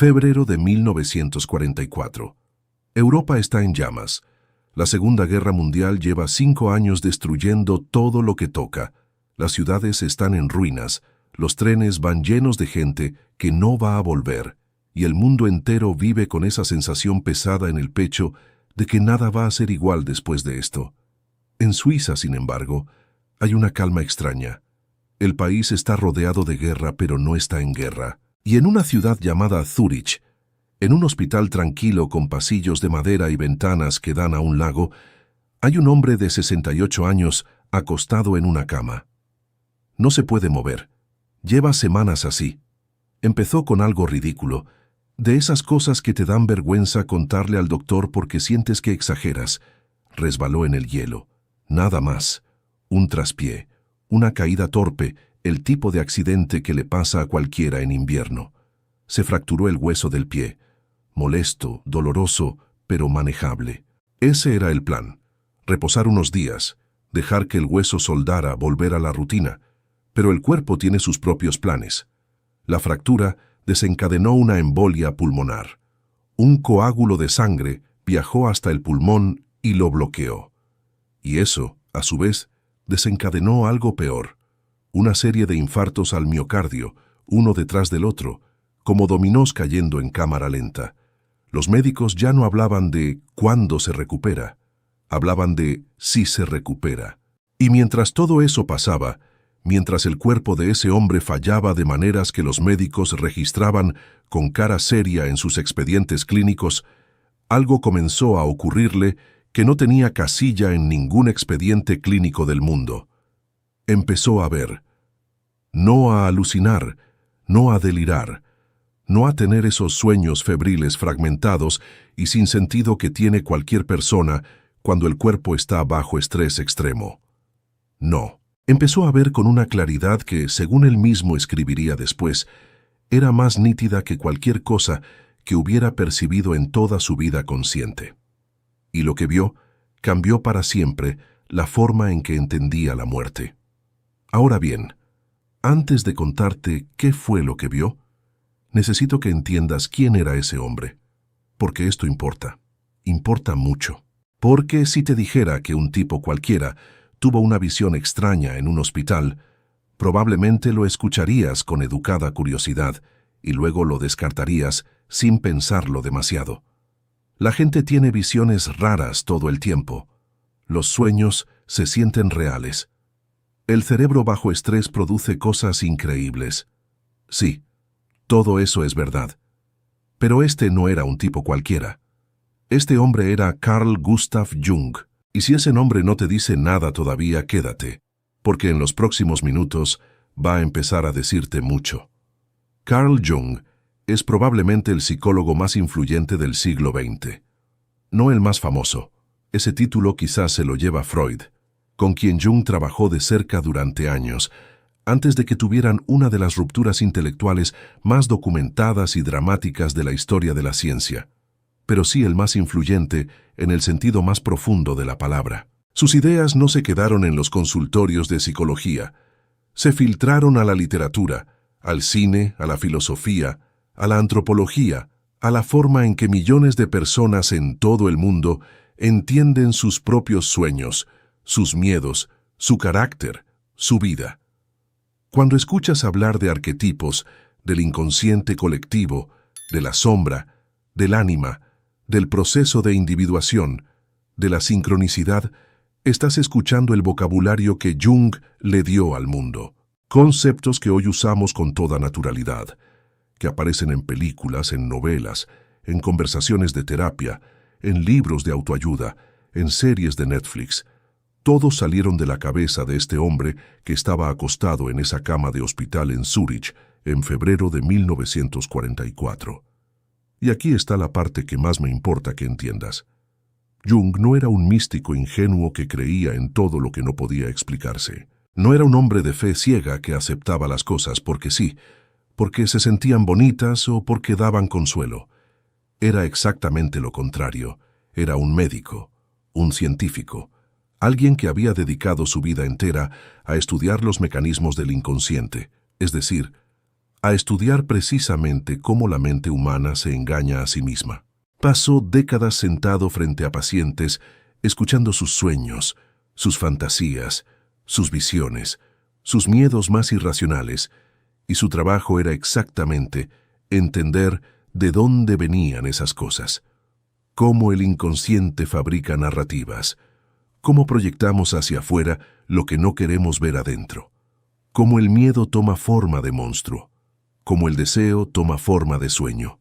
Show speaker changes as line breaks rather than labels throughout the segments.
Febrero de 1944. Europa está en llamas. La Segunda Guerra Mundial lleva 5 años destruyendo todo lo que toca. Las ciudades están en ruinas, los trenes van llenos de gente que no va a volver, y el mundo entero vive con esa sensación pesada en el pecho de que nada va a ser igual después de esto. En Suiza, sin embargo, hay una calma extraña. El país está rodeado de guerra, pero no está en guerra. Y en una ciudad llamada Zúrich, en un hospital tranquilo con pasillos de madera y ventanas que dan a un lago, hay un hombre de 68 años acostado en una cama. No se puede mover. Lleva semanas así. Empezó con algo ridículo, de esas cosas que te dan vergüenza contarle al doctor porque sientes que exageras. Resbaló en el hielo. Nada más. Un traspié, una caída torpe, el tipo de accidente que le pasa a cualquiera en invierno. Se fracturó el hueso del pie. Molesto, doloroso, pero manejable. Ese era el plan. Reposar unos días, dejar que el hueso soldara, volver a la rutina. Pero el cuerpo tiene sus propios planes. La fractura desencadenó una embolia pulmonar. Un coágulo de sangre viajó hasta el pulmón y lo bloqueó. Y eso, a su vez, desencadenó algo peor. Una serie de infartos al miocardio, uno detrás del otro, como dominós cayendo en cámara lenta. Los médicos ya no hablaban de cuándo se recupera, hablaban de si se recupera. Y mientras todo eso pasaba, mientras el cuerpo de ese hombre fallaba de maneras que los médicos registraban con cara seria en sus expedientes clínicos, algo comenzó a ocurrirle que no tenía casilla en ningún expediente clínico del mundo. Empezó a ver, no a alucinar, no a delirar, no a tener esos sueños febriles fragmentados y sin sentido que tiene cualquier persona cuando el cuerpo está bajo estrés extremo. No. Empezó a ver con una claridad que, según él mismo escribiría después, era más nítida que cualquier cosa que hubiera percibido en toda su vida consciente. Y lo que vio cambió para siempre la forma en que entendía la muerte. Ahora bien, antes de contarte qué fue lo que vio, necesito que entiendas quién era ese hombre, porque esto importa mucho. Porque si te dijera que un tipo cualquiera tuvo una visión extraña en un hospital, probablemente lo escucharías con educada curiosidad y luego lo descartarías sin pensarlo demasiado. La gente tiene visiones raras todo el tiempo. Los sueños se sienten reales. El cerebro bajo estrés produce cosas increíbles. Sí, todo eso es verdad. Pero este no era un tipo cualquiera. Este hombre era Carl Gustav Jung. Y si ese nombre no te dice nada todavía, quédate, porque en los próximos minutos va a empezar a decirte mucho. Carl Jung es probablemente el psicólogo más influyente del siglo XX. No el más famoso. Ese título quizás se lo lleva Freud, con quien Jung trabajó de cerca durante años, antes de que tuvieran una de las rupturas intelectuales más documentadas y dramáticas de la historia de la ciencia, pero sí el más influyente en el sentido más profundo de la palabra. Sus ideas no se quedaron en los consultorios de psicología, se filtraron a la literatura, al cine, a la filosofía, a la antropología, a la forma en que millones de personas en todo el mundo entienden sus propios sueños, sus miedos, su carácter, su vida. Cuando escuchas hablar de arquetipos, del inconsciente colectivo, de la sombra, del ánima, del proceso de individuación, de la sincronicidad, estás escuchando el vocabulario que Jung le dio al mundo. Conceptos que hoy usamos con toda naturalidad, que aparecen en películas, en novelas, en conversaciones de terapia, en libros de autoayuda, en series de Netflix. Todos salieron de la cabeza de este hombre que estaba acostado en esa cama de hospital en Zúrich en febrero de 1944. Y aquí está la parte que más me importa que entiendas. Jung no era un místico ingenuo que creía en todo lo que no podía explicarse. No era un hombre de fe ciega que aceptaba las cosas porque sí, porque se sentían bonitas o porque daban consuelo. Era exactamente lo contrario. Era un médico, un científico, alguien que había dedicado su vida entera a estudiar los mecanismos del inconsciente, es decir, a estudiar precisamente cómo la mente humana se engaña a sí misma. Pasó décadas sentado frente a pacientes, escuchando sus sueños, sus fantasías, sus visiones, sus miedos más irracionales, y su trabajo era exactamente entender de dónde venían esas cosas, cómo el inconsciente fabrica narrativas, cómo proyectamos hacia afuera lo que no queremos ver adentro, cómo el miedo toma forma de monstruo, cómo el deseo toma forma de sueño,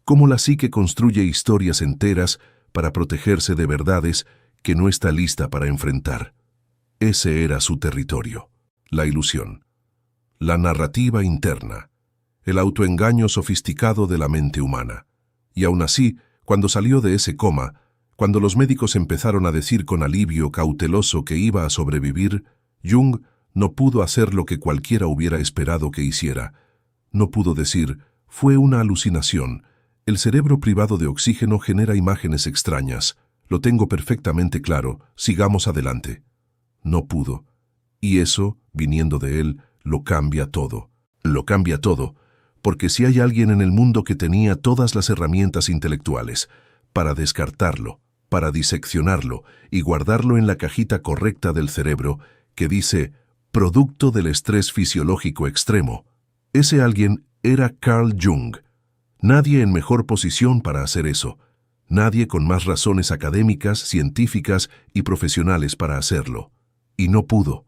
cómo la psique construye historias enteras para protegerse de verdades que no está lista para enfrentar. Ese era su territorio, la ilusión, la narrativa interna, el autoengaño sofisticado de la mente humana. Y aún así, cuando salió de ese coma, cuando los médicos empezaron a decir con alivio cauteloso que iba a sobrevivir, Jung no pudo hacer lo que cualquiera hubiera esperado que hiciera. No pudo decir, fue una alucinación. El cerebro privado de oxígeno genera imágenes extrañas. Lo tengo perfectamente claro, sigamos adelante. No pudo. Y eso, viniendo de él, lo cambia todo. Lo cambia todo, porque si hay alguien en el mundo que tenía todas las herramientas intelectuales para descartarlo, para diseccionarlo y guardarlo en la cajita correcta del cerebro que dice producto del estrés fisiológico extremo, ese alguien era Carl Jung. Nadie en mejor posición para hacer eso. Nadie con más razones académicas, científicas y profesionales para hacerlo. Y no pudo.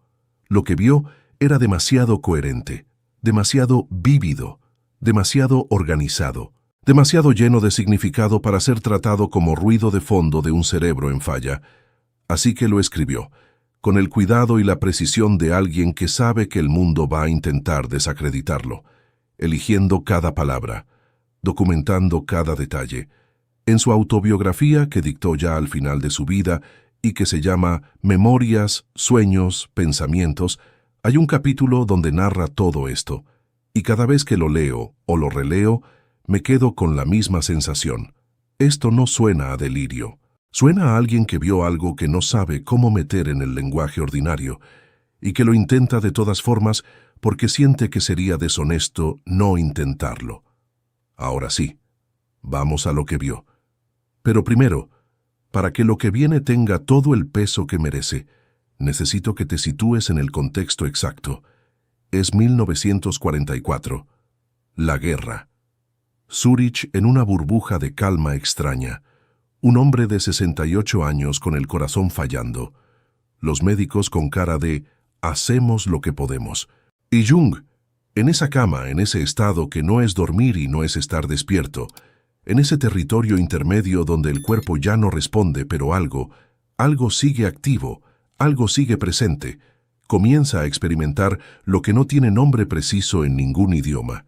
Lo que vio era demasiado coherente, demasiado vívido, demasiado organizado, demasiado lleno de significado para ser tratado como ruido de fondo de un cerebro en falla. Así que lo escribió, con el cuidado y la precisión de alguien que sabe que el mundo va a intentar desacreditarlo, eligiendo cada palabra, documentando cada detalle. En su autobiografía, que dictó ya al final de su vida y que se llama Memorias, Sueños, Pensamientos, hay un capítulo donde narra todo esto, y cada vez que lo leo o lo releo, me quedo con la misma sensación. Esto no suena a delirio. Suena a alguien que vio algo que no sabe cómo meter en el lenguaje ordinario y que lo intenta de todas formas porque siente que sería deshonesto no intentarlo. Ahora sí, vamos a lo que vio. Pero primero, para que lo que viene tenga todo el peso que merece, necesito que te sitúes en el contexto exacto. Es 1944. La guerra. Zúrich en una burbuja de calma extraña. Un hombre de 68 años con el corazón fallando. Los médicos con cara de «hacemos lo que podemos». Y Jung, en esa cama, en ese estado que no es dormir y no es estar despierto, en ese territorio intermedio donde el cuerpo ya no responde, pero algo sigue activo, algo sigue presente, comienza a experimentar lo que no tiene nombre preciso en ningún idioma.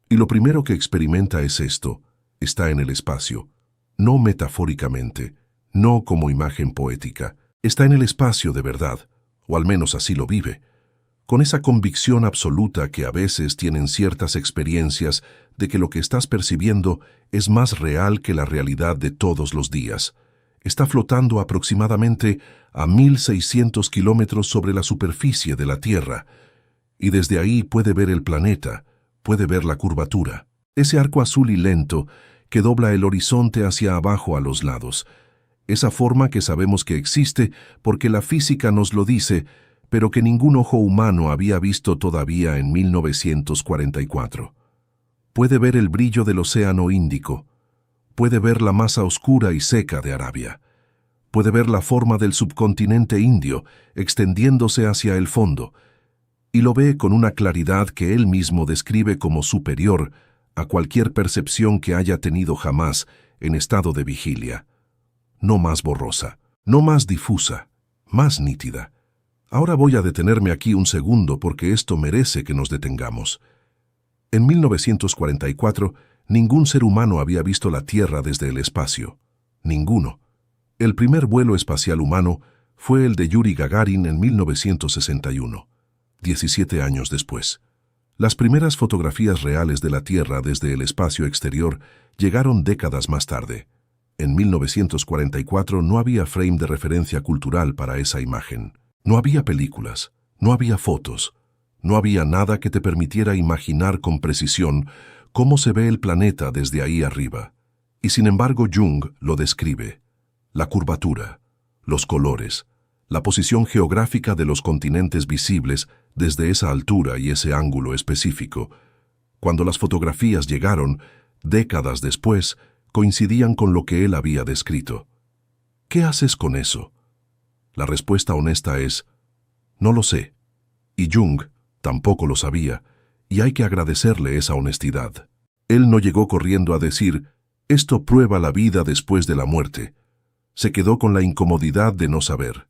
Y lo primero que experimenta es esto, está en el espacio. No metafóricamente, no como imagen poética. Está en el espacio de verdad, o al menos así lo vive, con esa convicción absoluta que a veces tienen ciertas experiencias de que lo que estás percibiendo es más real que la realidad de todos los días. Está flotando aproximadamente a 1.600 kilómetros sobre la superficie de la Tierra, y desde ahí puede ver el planeta, puede ver la curvatura, ese arco azul y lento que dobla el horizonte hacia abajo a los lados, esa forma que sabemos que existe porque la física nos lo dice, pero que ningún ojo humano había visto todavía en 1944. Puede ver el brillo del Océano Índico, puede ver la masa oscura y seca de Arabia, puede ver la forma del subcontinente indio extendiéndose hacia el fondo, y lo ve con una claridad que él mismo describe como superior a cualquier percepción que haya tenido jamás en estado de vigilia. No más borrosa, no más difusa, más nítida. Ahora voy a detenerme aquí un segundo porque esto merece que nos detengamos. En 1944, ningún ser humano había visto la Tierra desde el espacio. Ninguno. El primer vuelo espacial humano fue el de Yuri Gagarin en 1961, 17 años después. Las primeras fotografías reales de la Tierra desde el espacio exterior llegaron décadas más tarde. En 1944 no había frame de referencia cultural para esa imagen. No había películas, no había fotos, No había nada que te permitiera imaginar con precisión cómo se ve el planeta desde ahí arriba. Y sin embargo Jung lo describe. La curvatura, los colores, la posición geográfica de los continentes visibles desde esa altura y ese ángulo específico. Cuando las fotografías llegaron, décadas después, coincidían con lo que él había descrito. ¿Qué haces con eso? La respuesta honesta es, no lo sé. Y Jung tampoco lo sabía, y hay que agradecerle esa honestidad. Él no llegó corriendo a decir, esto prueba la vida después de la muerte. Se quedó con la incomodidad de no saber.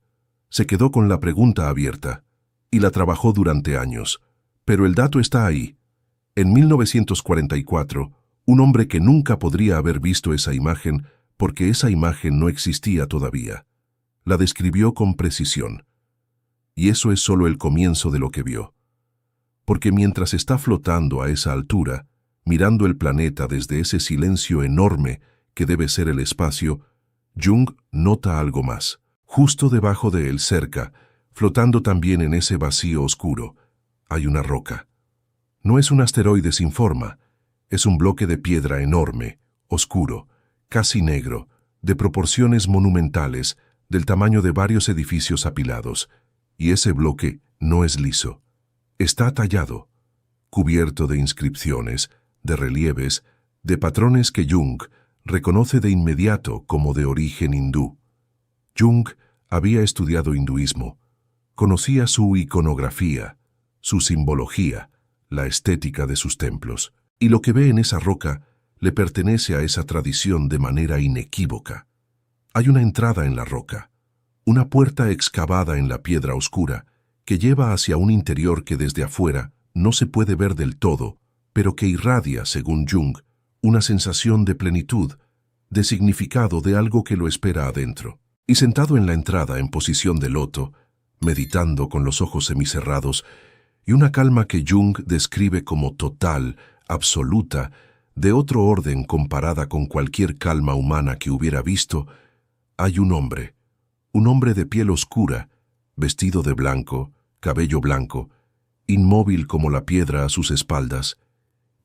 Se quedó con la pregunta abierta, y la trabajó durante años. Pero el dato está ahí. En 1944, un hombre que nunca podría haber visto esa imagen, porque esa imagen no existía todavía, la describió con precisión. Y eso es solo el comienzo de lo que vio. Porque mientras está flotando a esa altura, mirando el planeta desde ese silencio enorme que debe ser el espacio, Jung nota algo más. Justo debajo de él, cerca, flotando también en ese vacío oscuro, hay una roca. No es un asteroide sin forma, es un bloque de piedra enorme, oscuro, casi negro, de proporciones monumentales, del tamaño de varios edificios apilados, y ese bloque no es liso. Está tallado, cubierto de inscripciones, de relieves, de patrones que Jung reconoce de inmediato como de origen hindú. Jung había estudiado hinduismo, conocía su iconografía, su simbología, la estética de sus templos, y lo que ve en esa roca le pertenece a esa tradición de manera inequívoca. Hay una entrada en la roca, una puerta excavada en la piedra oscura que lleva hacia un interior que desde afuera no se puede ver del todo, pero que irradia, según Jung, una sensación de plenitud, de significado de algo que lo espera adentro. Y sentado en la entrada en posición de loto, meditando con los ojos semicerrados, y una calma que Jung describe como total, absoluta, de otro orden comparada con cualquier calma humana que hubiera visto, hay un hombre de piel oscura, vestido de blanco, cabello blanco, inmóvil como la piedra a sus espaldas,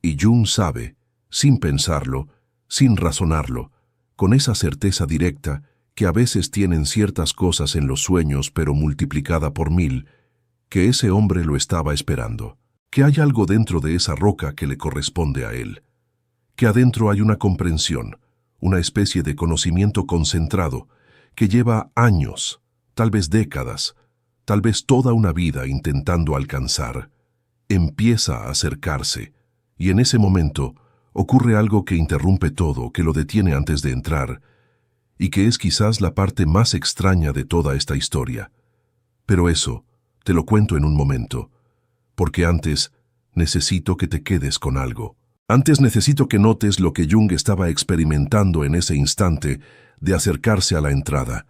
y Jung sabe, sin pensarlo, sin razonarlo, con esa certeza directa que a veces tienen ciertas cosas en los sueños pero multiplicada por 1000, que ese hombre lo estaba esperando, que hay algo dentro de esa roca que le corresponde a él, que adentro hay una comprensión, una especie de conocimiento concentrado que lleva años, tal vez décadas, tal vez toda una vida intentando alcanzar. Empieza a acercarse, y en ese momento ocurre algo que interrumpe todo, que lo detiene antes de entrar, y que es quizás la parte más extraña de toda esta historia. Pero eso te lo cuento en un momento, porque antes necesito que te quedes con algo. Antes necesito que notes lo que Jung estaba experimentando en ese instante de acercarse a la entrada,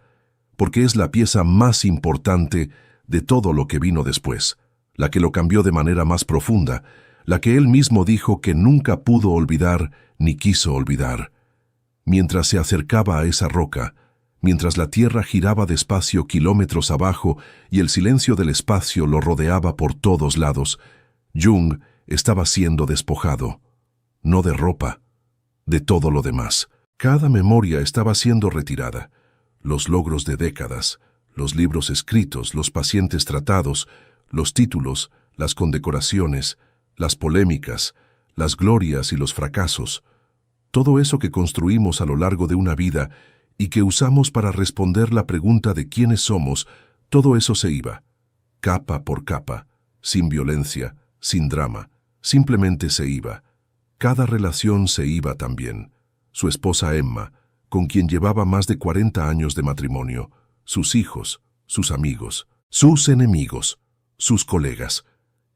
porque es la pieza más importante de todo lo que vino después, la que lo cambió de manera más profunda, la que él mismo dijo que nunca pudo olvidar ni quiso olvidar. Mientras se acercaba a esa roca, mientras la tierra giraba despacio kilómetros abajo y el silencio del espacio lo rodeaba por todos lados, Jung estaba siendo despojado, no de ropa, de todo lo demás. Cada memoria estaba siendo retirada, los logros de décadas, los libros escritos, los pacientes tratados, los títulos, las condecoraciones, las polémicas, las glorias y los fracasos, todo eso que construimos a lo largo de una vida y que usamos para responder la pregunta de quiénes somos, todo eso se iba, capa por capa, sin violencia, sin drama, simplemente se iba. Cada relación se iba también. Su esposa Emma, con quien llevaba más de 40 años de matrimonio, sus hijos, sus amigos, sus enemigos, sus colegas,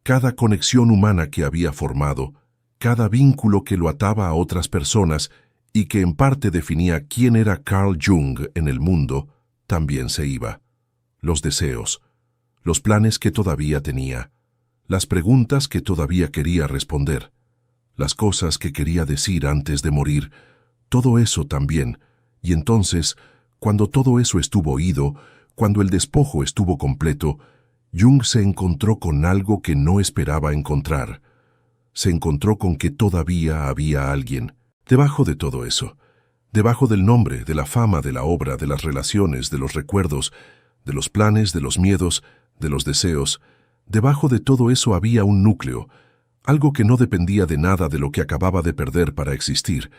cada conexión humana que había formado, cada vínculo que lo ataba a otras personas y que en parte definía quién era Carl Jung en el mundo, también se iba. Los deseos, los planes que todavía tenía, las preguntas que todavía quería responder, las cosas que quería decir antes de morir, todo eso también. Y entonces, cuando todo eso estuvo oído, cuando el despojo estuvo completo, Jung se encontró con algo que no esperaba encontrar. Se encontró con que todavía había alguien debajo de todo eso, debajo del nombre, de la fama, de la obra, de las relaciones, de los recuerdos, de los planes, de los miedos, de los deseos. Debajo de todo eso había un núcleo, algo que no dependía de nada de lo que acababa de perder para existir,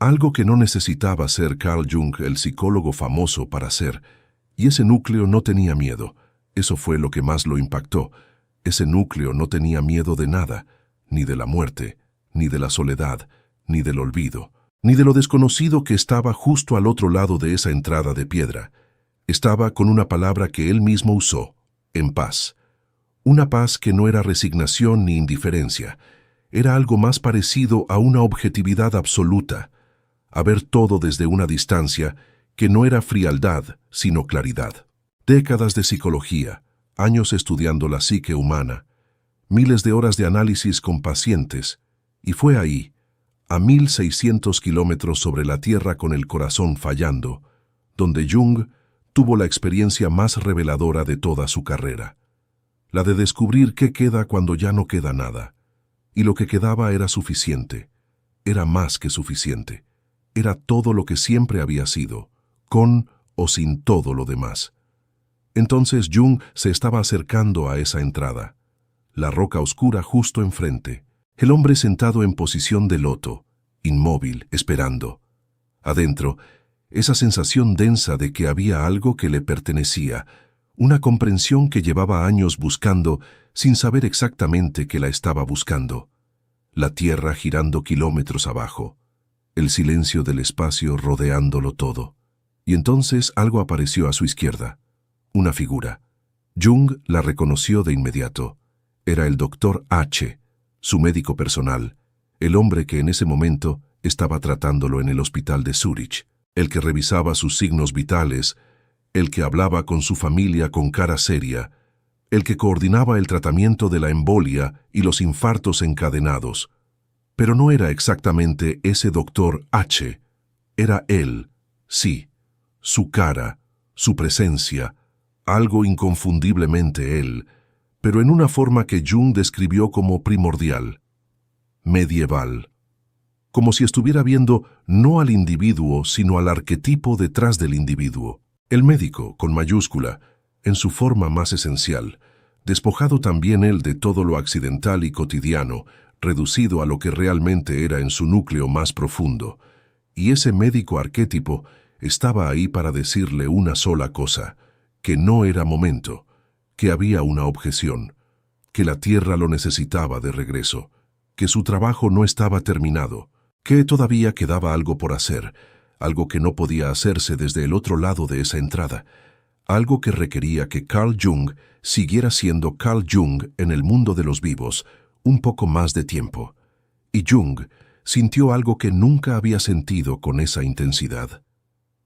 algo que no necesitaba ser Carl Jung, el psicólogo famoso, para ser. Y ese núcleo no tenía miedo. Eso fue lo que más lo impactó. Ese núcleo no tenía miedo de nada, ni de la muerte, ni de la soledad, ni del olvido, ni de lo desconocido que estaba justo al otro lado de esa entrada de piedra. Estaba con una palabra que él mismo usó, en paz. Una paz que no era resignación ni indiferencia. Era algo más parecido a una objetividad absoluta, a ver todo desde una distancia que no era frialdad, sino claridad. Décadas de psicología, años estudiando la psique humana, miles de horas de análisis con pacientes, y fue ahí, a 1600 kilómetros sobre la Tierra con el corazón fallando, donde Jung tuvo la experiencia más reveladora de toda su carrera. La de descubrir qué queda cuando ya no queda nada. Y lo que quedaba era suficiente. Era más que suficiente. Era todo lo que siempre había sido, con o sin todo lo demás. Entonces Jung se estaba acercando a esa entrada. La roca oscura justo enfrente. El hombre sentado en posición de loto, inmóvil, esperando. Adentro, esa sensación densa de que había algo que le pertenecía, una comprensión que llevaba años buscando sin saber exactamente que la estaba buscando. La tierra girando kilómetros abajo, el silencio del espacio rodeándolo todo. Y entonces algo apareció a su izquierda, una figura. Jung la reconoció de inmediato. Era el doctor H., su médico personal, el hombre que en ese momento estaba tratándolo en el hospital de Zúrich, el que revisaba sus signos vitales, el que hablaba con su familia con cara seria, el que coordinaba el tratamiento de la embolia y los infartos encadenados. Pero no era exactamente ese doctor H. Era él, sí, su cara, su presencia, algo inconfundiblemente él, pero en una forma que Jung describió como primordial, medieval, como si estuviera viendo no al individuo, sino al arquetipo detrás del individuo. El médico, con mayúscula, en su forma más esencial, despojado también él de todo lo accidental y cotidiano, reducido a lo que realmente era en su núcleo más profundo. Y ese médico arquetipo estaba ahí para decirle una sola cosa, que no era momento, que había una objeción, que la tierra lo necesitaba de regreso, que su trabajo no estaba terminado, que todavía quedaba algo por hacer, algo que no podía hacerse desde el otro lado de esa entrada, algo que requería que Carl Jung siguiera siendo Carl Jung en el mundo de los vivos un poco más de tiempo. Y Jung sintió algo que nunca había sentido con esa intensidad.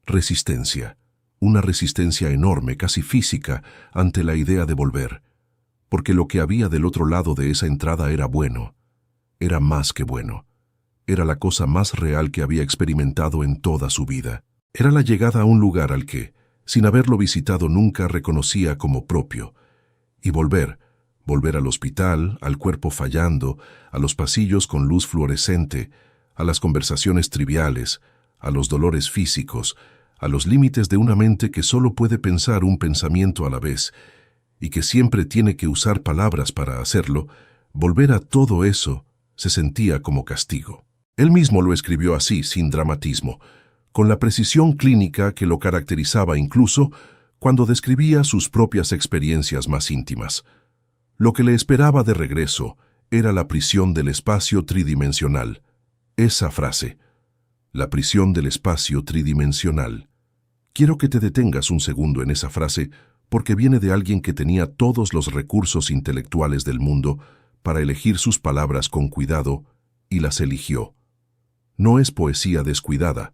Resistencia. Una resistencia enorme, casi física, ante la idea de volver. Porque lo que había del otro lado de esa entrada era bueno. Era más que bueno. Era la cosa más real que había experimentado en toda su vida. Era la llegada a un lugar al que, sin haberlo visitado nunca, reconocía como propio. Y volver al hospital, al cuerpo fallando, a los pasillos con luz fluorescente, a las conversaciones triviales, a los dolores físicos, a los límites de una mente que solo puede pensar un pensamiento a la vez, y que siempre tiene que usar palabras para hacerlo. Volver a todo eso se sentía como castigo. Él mismo lo escribió así, sin dramatismo, con la precisión clínica que lo caracterizaba incluso cuando describía sus propias experiencias más íntimas. Lo que le esperaba de regreso era la prisión del espacio tridimensional. Esa frase, la prisión del espacio tridimensional. Quiero que te detengas un segundo en esa frase porque viene de alguien que tenía todos los recursos intelectuales del mundo para elegir sus palabras con cuidado y las eligió. No es poesía descuidada,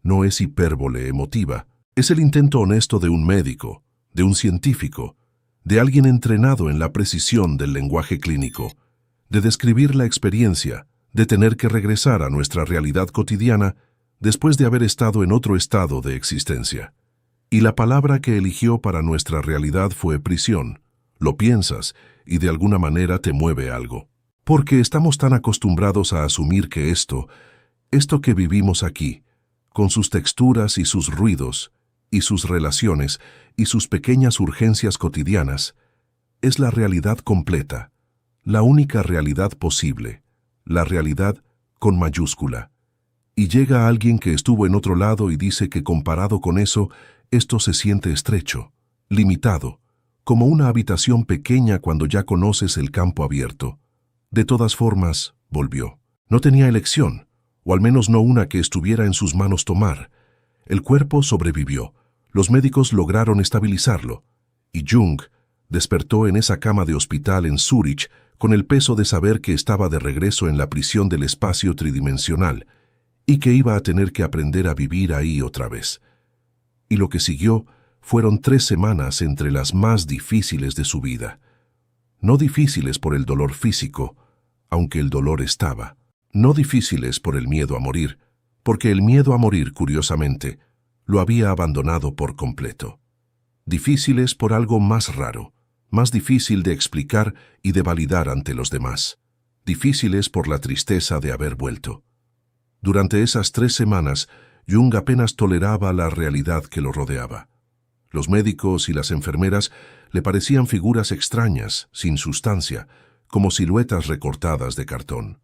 no es hipérbole emotiva, es el intento honesto de un médico, de un científico, de alguien entrenado en la precisión del lenguaje clínico, de describir la experiencia, de tener que regresar a nuestra realidad cotidiana después de haber estado en otro estado de existencia. Y la palabra que eligió para nuestra realidad fue prisión, lo piensas y de alguna manera te mueve algo. Porque estamos tan acostumbrados a asumir que esto que vivimos aquí, con sus texturas y sus ruidos, y sus relaciones, y sus pequeñas urgencias cotidianas, es la realidad completa, la única realidad posible, la realidad con mayúscula. Y llega alguien que estuvo en otro lado y dice que comparado con eso, esto se siente estrecho, limitado, como una habitación pequeña cuando ya conoces el campo abierto. De todas formas, volvió. No tenía elección, o al menos no una que estuviera en sus manos tomar. El cuerpo sobrevivió, los médicos lograron estabilizarlo, y Jung despertó en esa cama de hospital en Zúrich con el peso de saber que estaba de regreso en la prisión del espacio tridimensional y que iba a tener que aprender a vivir ahí otra vez. Y lo que siguió fueron 3 semanas entre las más difíciles de su vida. No difíciles por el dolor físico, aunque el dolor estaba. No difíciles por el miedo a morir, porque el miedo a morir, curiosamente, lo había abandonado por completo. Difíciles por algo más raro, más difícil de explicar y de validar ante los demás. Difíciles por la tristeza de haber vuelto. Durante esas 3 semanas, Jung apenas toleraba la realidad que lo rodeaba. Los médicos y las enfermeras le parecían figuras extrañas, sin sustancia, como siluetas recortadas de cartón.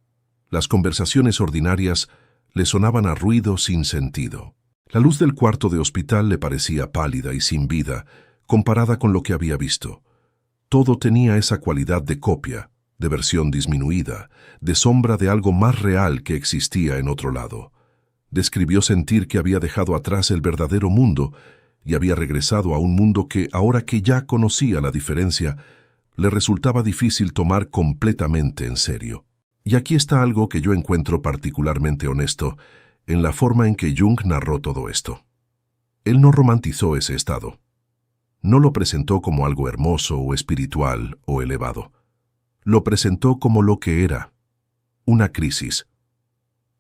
Las conversaciones ordinarias le sonaban a ruido sin sentido. La luz del cuarto de hospital le parecía pálida y sin vida, comparada con lo que había visto. Todo tenía esa cualidad de copia, de versión disminuida, de sombra de algo más real que existía en otro lado. Describió sentir que había dejado atrás el verdadero mundo y había regresado a un mundo que, ahora que ya conocía la diferencia, le resultaba difícil tomar completamente en serio. Y aquí está algo que yo encuentro particularmente honesto en la forma en que Jung narró todo esto. Él no romantizó ese estado. No lo presentó como algo hermoso o espiritual o elevado. Lo presentó como lo que era: una crisis,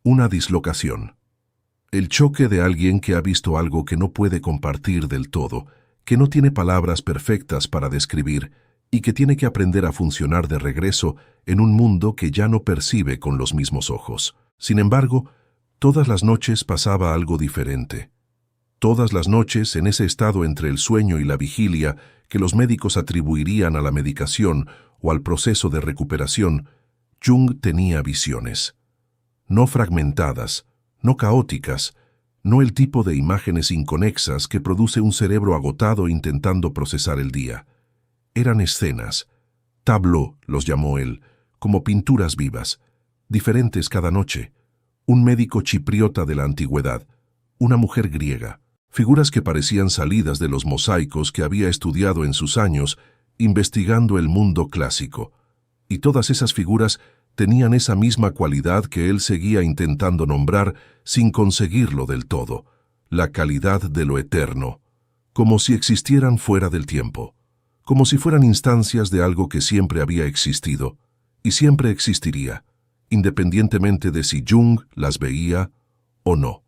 una dislocación. El choque de alguien que ha visto algo que no puede compartir del todo, que no tiene palabras perfectas para describir y que tiene que aprender a funcionar de regreso en un mundo que ya no percibe con los mismos ojos. Sin embargo, todas las noches pasaba algo diferente. Todas las noches, en ese estado entre el sueño y la vigilia que los médicos atribuirían a la medicación o al proceso de recuperación, Jung tenía visiones. No fragmentadas, no caóticas, no el tipo de imágenes inconexas que produce un cerebro agotado intentando procesar el día. Eran escenas, tableaux los llamó él, como pinturas vivas, diferentes cada noche. Un médico chipriota de la antigüedad, una mujer griega, figuras que parecían salidas de los mosaicos que había estudiado en sus años investigando el mundo clásico. Y todas esas figuras tenían esa misma cualidad que él seguía intentando nombrar sin conseguirlo del todo: la calidad de lo eterno, como si existieran fuera del tiempo, como si fueran instancias de algo que siempre había existido y siempre existiría, independientemente de si Jung las veía o no.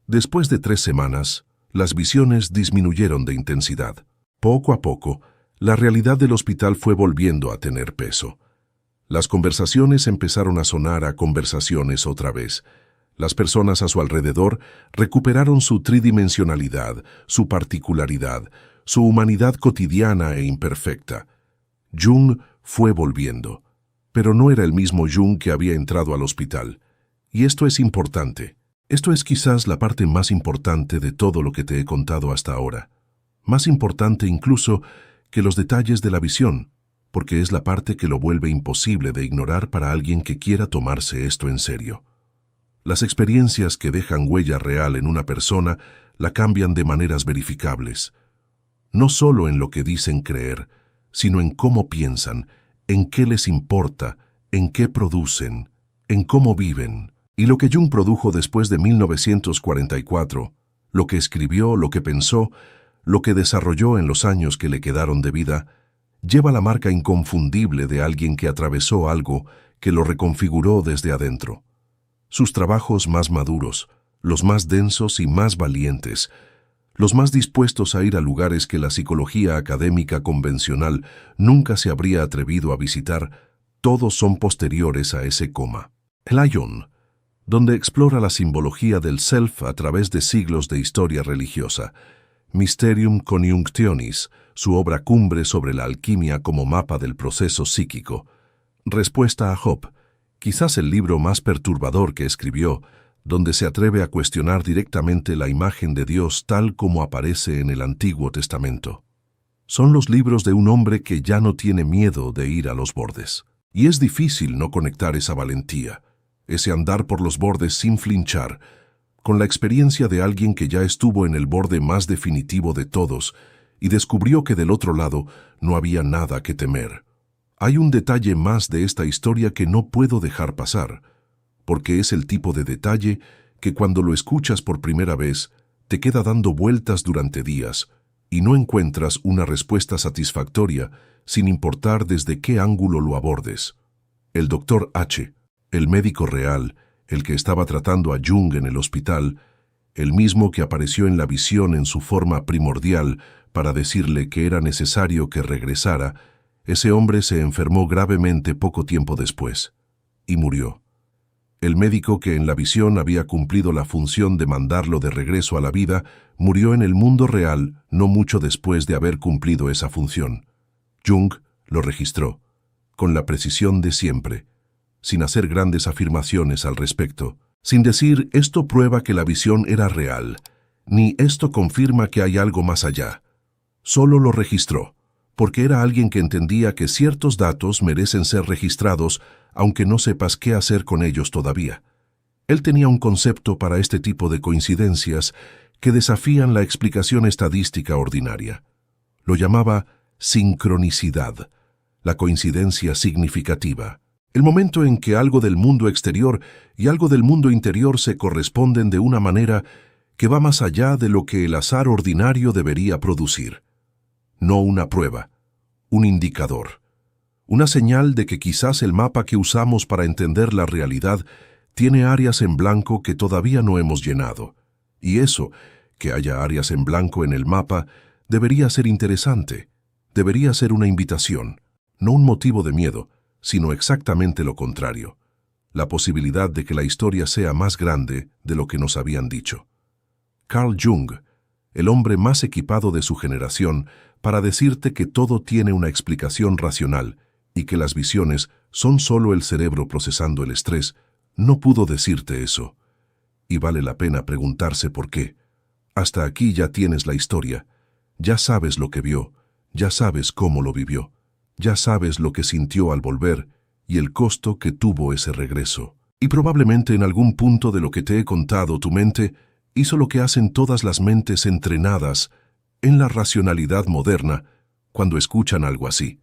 Después de 3 semanas, las visiones disminuyeron de intensidad. Poco a poco, la realidad del hospital fue volviendo a tener peso. Las conversaciones empezaron a sonar a conversaciones otra vez. Las personas a su alrededor recuperaron su tridimensionalidad, su particularidad, su humanidad cotidiana e imperfecta. Jung fue volviendo, pero no era el mismo Jung que había entrado al hospital. Y esto es importante. Esto es quizás la parte más importante de todo lo que te he contado hasta ahora. Más importante incluso que los detalles de la visión, porque es la parte que lo vuelve imposible de ignorar para alguien que quiera tomarse esto en serio. Las experiencias que dejan huella real en una persona la cambian de maneras verificables. No solo en lo que dicen creer, sino en cómo piensan, en qué les importa, en qué producen, en cómo viven. Y lo que Jung produjo después de 1944, lo que escribió, lo que pensó, lo que desarrolló en los años que le quedaron de vida, lleva la marca inconfundible de alguien que atravesó algo que lo reconfiguró desde adentro. Sus trabajos más maduros, los más densos y más valientes, los más dispuestos a ir a lugares que la psicología académica convencional nunca se habría atrevido a visitar, todos son posteriores a ese coma. El Aion, donde explora la simbología del self a través de siglos de historia religiosa. Mysterium Conjunctionis, su obra cumbre sobre la alquimia como mapa del proceso psíquico. Respuesta a Job, quizás el libro más perturbador que escribió, donde se atreve a cuestionar directamente la imagen de Dios tal como aparece en el Antiguo Testamento. Son los libros de un hombre que ya no tiene miedo de ir a los bordes. Y es difícil no conectar esa valentía, ese andar por los bordes sin flinchar, con la experiencia de alguien que ya estuvo en el borde más definitivo de todos y descubrió que del otro lado no había nada que temer. Hay un detalle más de esta historia que no puedo dejar pasar, porque es el tipo de detalle que cuando lo escuchas por primera vez te queda dando vueltas durante días y no encuentras una respuesta satisfactoria sin importar desde qué ángulo lo abordes. El Dr. H., el médico real, el que estaba tratando a Jung en el hospital, el mismo que apareció en la visión en su forma primordial para decirle que era necesario que regresara, ese hombre se enfermó gravemente poco tiempo después y murió. El médico que en la visión había cumplido la función de mandarlo de regreso a la vida, murió en el mundo real no mucho después de haber cumplido esa función. Jung lo registró, con la precisión de siempre, sin hacer grandes afirmaciones al respecto, sin decir esto prueba que la visión era real, ni esto confirma que hay algo más allá. Solo lo registró, porque era alguien que entendía que ciertos datos merecen ser registrados aunque no sepas qué hacer con ellos todavía. Él tenía un concepto para este tipo de coincidencias que desafían la explicación estadística ordinaria. Lo llamaba sincronicidad, la coincidencia significativa. El momento en que algo del mundo exterior y algo del mundo interior se corresponden de una manera que va más allá de lo que el azar ordinario debería producir. No una prueba, un indicador. Una señal de que quizás el mapa que usamos para entender la realidad tiene áreas en blanco que todavía no hemos llenado. Y eso, que haya áreas en blanco en el mapa, debería ser interesante. Debería ser una invitación, no un motivo de miedo, sino exactamente lo contrario. La posibilidad de que la historia sea más grande de lo que nos habían dicho. Carl Jung, el hombre más equipado de su generación, para decirte que todo tiene una explicación racional, y que las visiones son solo el cerebro procesando el estrés, no pudo decirte eso. Y vale la pena preguntarse por qué. Hasta aquí ya tienes la historia, ya sabes lo que vio, ya sabes cómo lo vivió, ya sabes lo que sintió al volver y el costo que tuvo ese regreso. Y probablemente en algún punto de lo que te he contado tu mente hizo lo que hacen todas las mentes entrenadas en la racionalidad moderna cuando escuchan algo así.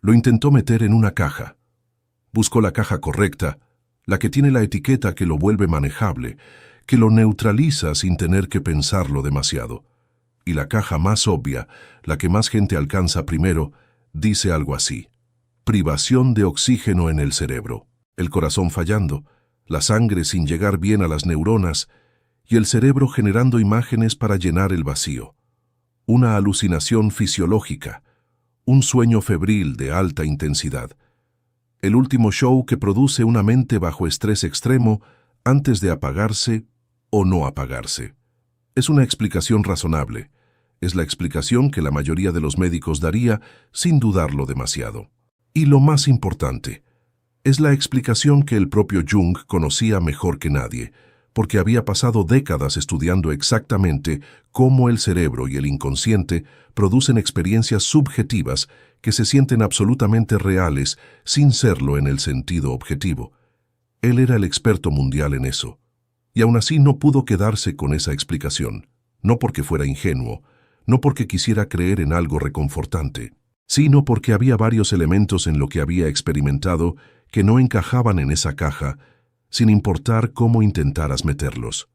Lo intentó meter en una caja. Buscó la caja correcta, la que tiene la etiqueta que lo vuelve manejable, que lo neutraliza sin tener que pensarlo demasiado. Y la caja más obvia, la que más gente alcanza primero, dice algo así: privación de oxígeno en el cerebro, el corazón fallando, la sangre sin llegar bien a las neuronas y el cerebro generando imágenes para llenar el vacío. Una alucinación fisiológica, un sueño febril de alta intensidad. El último show que produce una mente bajo estrés extremo antes de apagarse o no apagarse. Es una explicación razonable. Es la explicación que la mayoría de los médicos daría sin dudarlo demasiado. Y lo más importante, es la explicación que el propio Jung conocía mejor que nadie, porque había pasado décadas estudiando exactamente cómo el cerebro y el inconsciente producen experiencias subjetivas que se sienten absolutamente reales sin serlo en el sentido objetivo. Él era el experto mundial en eso, y aún así no pudo quedarse con esa explicación, no porque fuera ingenuo, no porque quisiera creer en algo reconfortante, sino porque había varios elementos en lo que había experimentado que no encajaban en esa caja, sin importar cómo intentaras meterlos.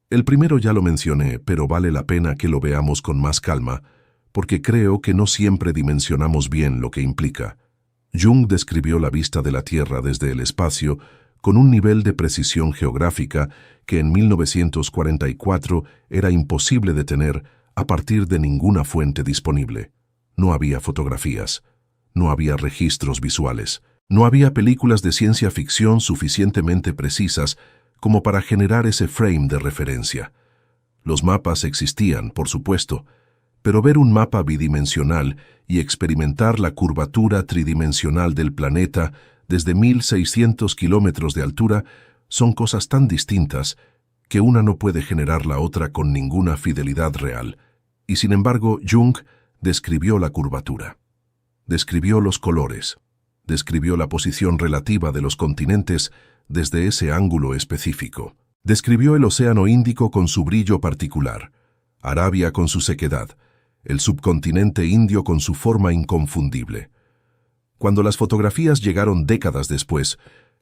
El primero ya lo mencioné, pero vale la pena que lo veamos con más calma, porque creo que no siempre dimensionamos bien lo que implica. Jung describió la vista de la Tierra desde el espacio con un nivel de precisión geográfica que en 1944 era imposible de tener a partir de ninguna fuente disponible. No había fotografías, no había registros visuales, no había películas de ciencia ficción suficientemente precisas como para generar ese frame de referencia. Los mapas existían, por supuesto, pero ver un mapa bidimensional y experimentar la curvatura tridimensional del planeta desde 1.600 kilómetros de altura son cosas tan distintas que una no puede generar la otra con ninguna fidelidad real. Y sin embargo, Jung describió la curvatura, describió los colores, describió la posición relativa de los continentes desde ese ángulo específico. Describió el Océano Índico con su brillo particular, Arabia con su sequedad, el subcontinente indio con su forma inconfundible. Cuando las fotografías llegaron décadas después,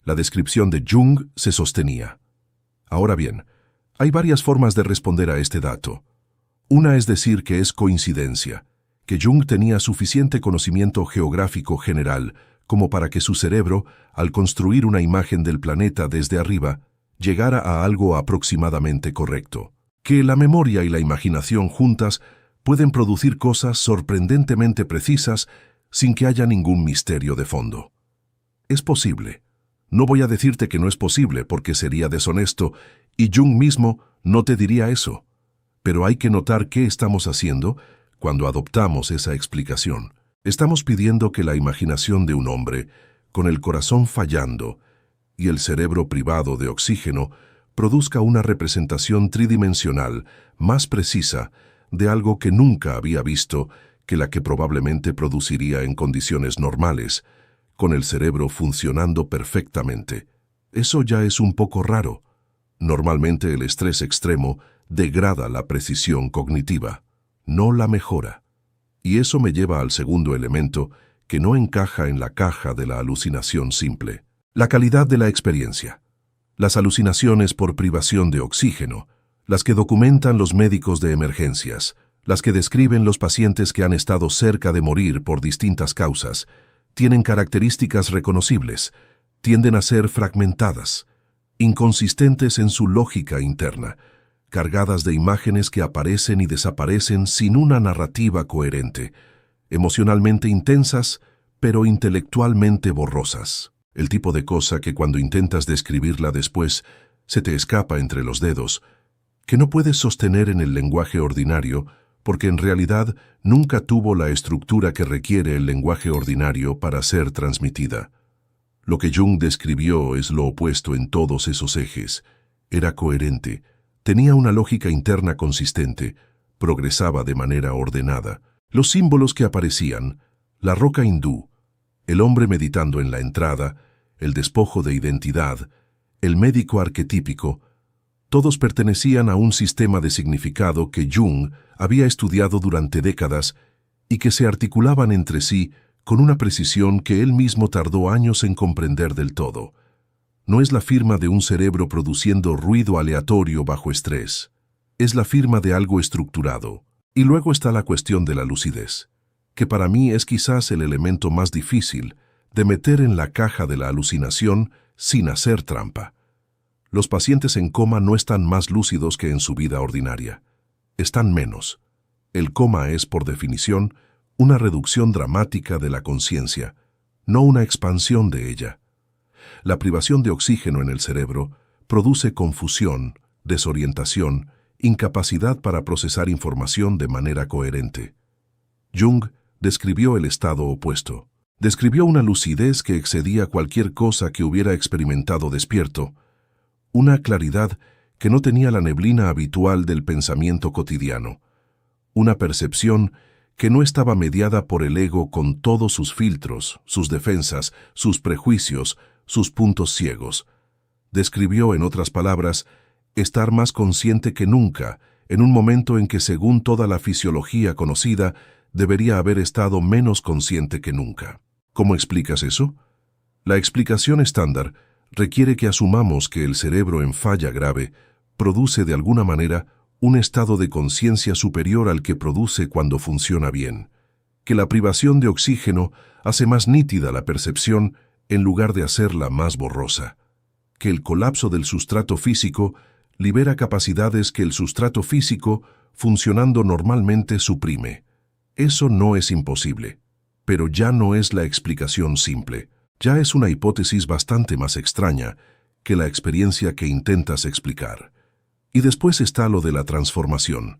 la descripción de Jung se sostenía. Ahora bien, hay varias formas de responder a este dato. Una es decir que es coincidencia, que Jung tenía suficiente conocimiento geográfico general como para que su cerebro, al construir una imagen del planeta desde arriba, llegara a algo aproximadamente correcto. Que la memoria y la imaginación juntas pueden producir cosas sorprendentemente precisas sin que haya ningún misterio de fondo. Es posible. No voy a decirte que no es posible porque sería deshonesto y Jung mismo no te diría eso. Pero hay que notar qué estamos haciendo cuando adoptamos esa explicación. Estamos pidiendo que la imaginación de un hombre, con el corazón fallando y el cerebro privado de oxígeno, produzca una representación tridimensional más precisa de algo que nunca había visto que la que probablemente produciría en condiciones normales, con el cerebro funcionando perfectamente. Eso ya es un poco raro. Normalmente el estrés extremo degrada la precisión cognitiva, no la mejora. Y eso me lleva al segundo elemento que no encaja en la caja de la alucinación simple. La calidad de la experiencia. Las alucinaciones por privación de oxígeno, las que documentan los médicos de emergencias, las que describen los pacientes que han estado cerca de morir por distintas causas, tienen características reconocibles, tienden a ser fragmentadas, inconsistentes en su lógica interna, cargadas de imágenes que aparecen y desaparecen sin una narrativa coherente, emocionalmente intensas, pero intelectualmente borrosas. El tipo de cosa que cuando intentas describirla después se te escapa entre los dedos, que no puedes sostener en el lenguaje ordinario porque en realidad nunca tuvo la estructura que requiere el lenguaje ordinario para ser transmitida. Lo que Jung describió es lo opuesto en todos esos ejes. Era coherente, tenía una lógica interna consistente, progresaba de manera ordenada. Los símbolos que aparecían, la roca hindú, el hombre meditando en la entrada, el despojo de identidad, el médico arquetípico, todos pertenecían a un sistema de significado que Jung había estudiado durante décadas y que se articulaban entre sí con una precisión que él mismo tardó años en comprender del todo. No es la firma de un cerebro produciendo ruido aleatorio bajo estrés. Es la firma de algo estructurado. Y luego está la cuestión de la lucidez, que para mí es quizás el elemento más difícil de meter en la caja de la alucinación sin hacer trampa. Los pacientes en coma no están más lúcidos que en su vida ordinaria. Están menos. El coma es, por definición, una reducción dramática de la conciencia, no una expansión de ella. La privación de oxígeno en el cerebro produce confusión, desorientación, incapacidad para procesar información de manera coherente. Jung describió el estado opuesto. Describió una lucidez que excedía cualquier cosa que hubiera experimentado despierto, una claridad que no tenía la neblina habitual del pensamiento cotidiano, una percepción que no estaba mediada por el ego con todos sus filtros, sus defensas, sus prejuicios, sus puntos ciegos. Describió, en otras palabras, estar más consciente que nunca, en un momento en que, según toda la fisiología conocida, debería haber estado menos consciente que nunca. ¿Cómo explicas eso? La explicación estándar requiere que asumamos que el cerebro en falla grave produce de alguna manera un estado de conciencia superior al que produce cuando funciona bien, que la privación de oxígeno hace más nítida la percepción en lugar de hacerla más borrosa, que el colapso del sustrato físico libera capacidades que el sustrato físico, funcionando normalmente, suprime. Eso no es imposible, pero ya no es la explicación simple. Ya es una hipótesis bastante más extraña que la experiencia que intentas explicar. Y después está lo de la transformación.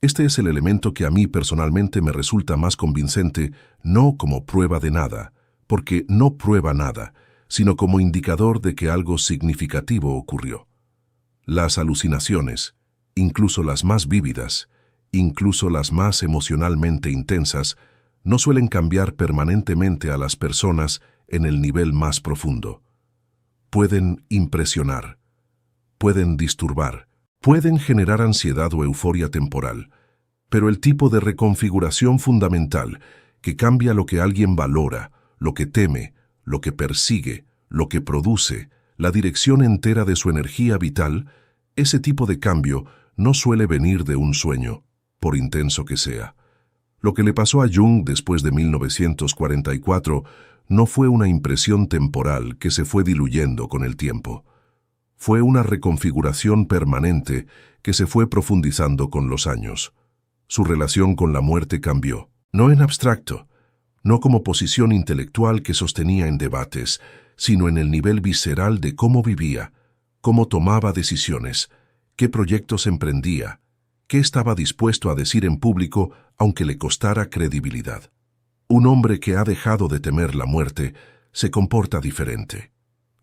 Este es el elemento que a mí personalmente me resulta más convincente, no como prueba de nada, porque no prueba nada, sino como indicador de que algo significativo ocurrió. Las alucinaciones, incluso las más vívidas, incluso las más emocionalmente intensas, no suelen cambiar permanentemente a las personas en el nivel más profundo. Pueden impresionar, pueden disturbar, pueden generar ansiedad o euforia temporal, pero el tipo de reconfiguración fundamental que cambia lo que alguien valora, lo que teme, lo que persigue, lo que produce, la dirección entera de su energía vital, ese tipo de cambio no suele venir de un sueño, por intenso que sea. Lo que le pasó a Jung después de 1944 no fue una impresión temporal que se fue diluyendo con el tiempo. Fue una reconfiguración permanente que se fue profundizando con los años. Su relación con la muerte cambió, no en abstracto, no como posición intelectual que sostenía en debates, sino en el nivel visceral de cómo vivía, cómo tomaba decisiones, qué proyectos emprendía, qué estaba dispuesto a decir en público aunque le costara credibilidad. Un hombre que ha dejado de temer la muerte se comporta diferente.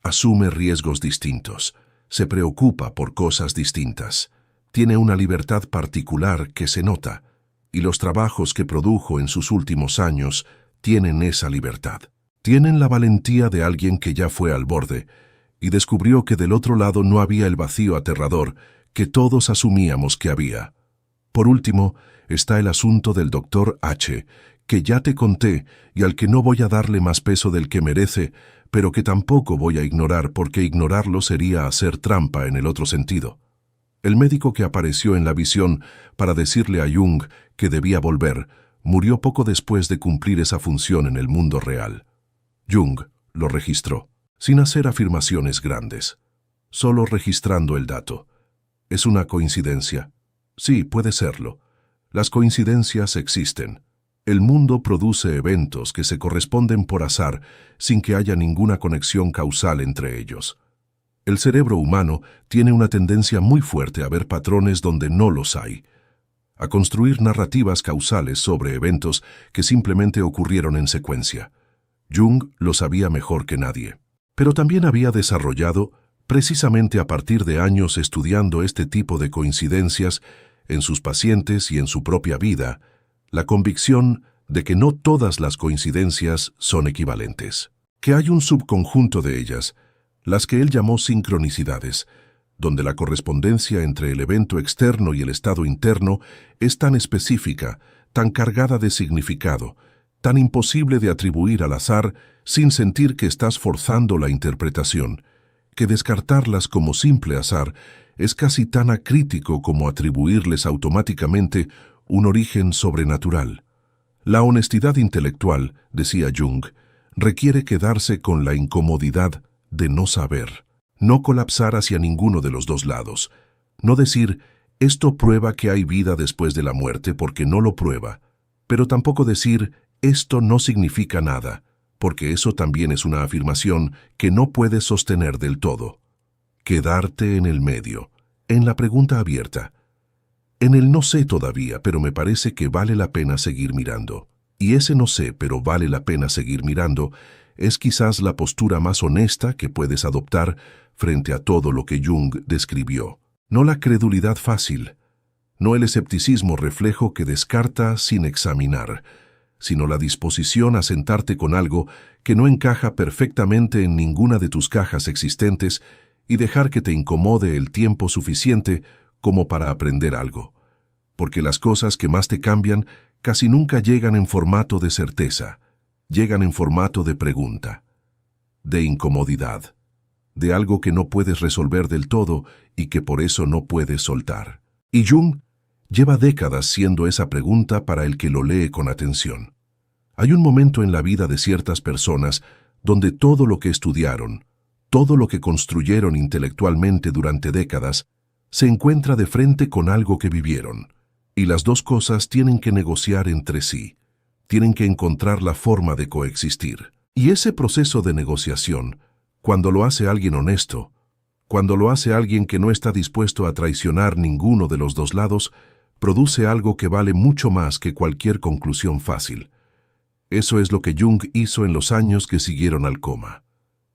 Asume riesgos distintos, se preocupa por cosas distintas, tiene una libertad particular que se nota, y los trabajos que produjo en sus últimos años tienen esa libertad. Tienen la valentía de alguien que ya fue al borde y descubrió que del otro lado no había el vacío aterrador que todos asumíamos que había. Por último, está el asunto del Dr. H., que ya te conté y al que no voy a darle más peso del que merece, pero que tampoco voy a ignorar porque ignorarlo sería hacer trampa en el otro sentido. El médico que apareció en la visión para decirle a Jung que debía volver, murió poco después de cumplir esa función en el mundo real. Jung lo registró, sin hacer afirmaciones grandes, solo registrando el dato. ¿Es una coincidencia? Sí, puede serlo. Las coincidencias existen. El mundo produce eventos que se corresponden por azar sin que haya ninguna conexión causal entre ellos. El cerebro humano tiene una tendencia muy fuerte a ver patrones donde no los hay, a construir narrativas causales sobre eventos que simplemente ocurrieron en secuencia. Jung lo sabía mejor que nadie, pero también había desarrollado, precisamente a partir de años estudiando este tipo de coincidencias en sus pacientes y en su propia vida, la convicción de que no todas las coincidencias son equivalentes, que hay un subconjunto de ellas, las que él llamó sincronicidades, donde la correspondencia entre el evento externo y el estado interno es tan específica, tan cargada de significado, tan imposible de atribuir al azar sin sentir que estás forzando la interpretación, que descartarlas como simple azar es casi tan acrítico como atribuirles automáticamente un origen sobrenatural. La honestidad intelectual, decía Jung, requiere quedarse con la incomodidad de no saber, no colapsar hacia ninguno de los dos lados, no decir, esto prueba que hay vida después de la muerte porque no lo prueba, pero tampoco decir, esto no significa nada, porque eso también es una afirmación que no puedes sostener del todo. Quedarte en el medio, en la pregunta abierta. En el no sé todavía, pero me parece que vale la pena seguir mirando. Y ese no sé, pero vale la pena seguir mirando, es quizás la postura más honesta que puedes adoptar frente a todo lo que Jung describió. No la credulidad fácil, no el escepticismo reflejo que descarta sin examinar, sino la disposición a sentarte con algo que no encaja perfectamente en ninguna de tus cajas existentes y dejar que te incomode el tiempo suficiente como para aprender algo. Porque las cosas que más te cambian casi nunca llegan en formato de certeza, llegan en formato de pregunta, de incomodidad, de algo que no puedes resolver del todo y que por eso no puedes soltar. Y Jung lleva décadas siendo esa pregunta para el que lo lee con atención. Hay un momento en la vida de ciertas personas donde todo lo que estudiaron, todo lo que construyeron intelectualmente durante décadas, se encuentra de frente con algo que vivieron, y las dos cosas tienen que negociar entre sí, tienen que encontrar la forma de coexistir. Y ese proceso de negociación, cuando lo hace alguien honesto, cuando lo hace alguien que no está dispuesto a traicionar ninguno de los dos lados, produce algo que vale mucho más que cualquier conclusión fácil. Eso es lo que Jung hizo en los años que siguieron al coma.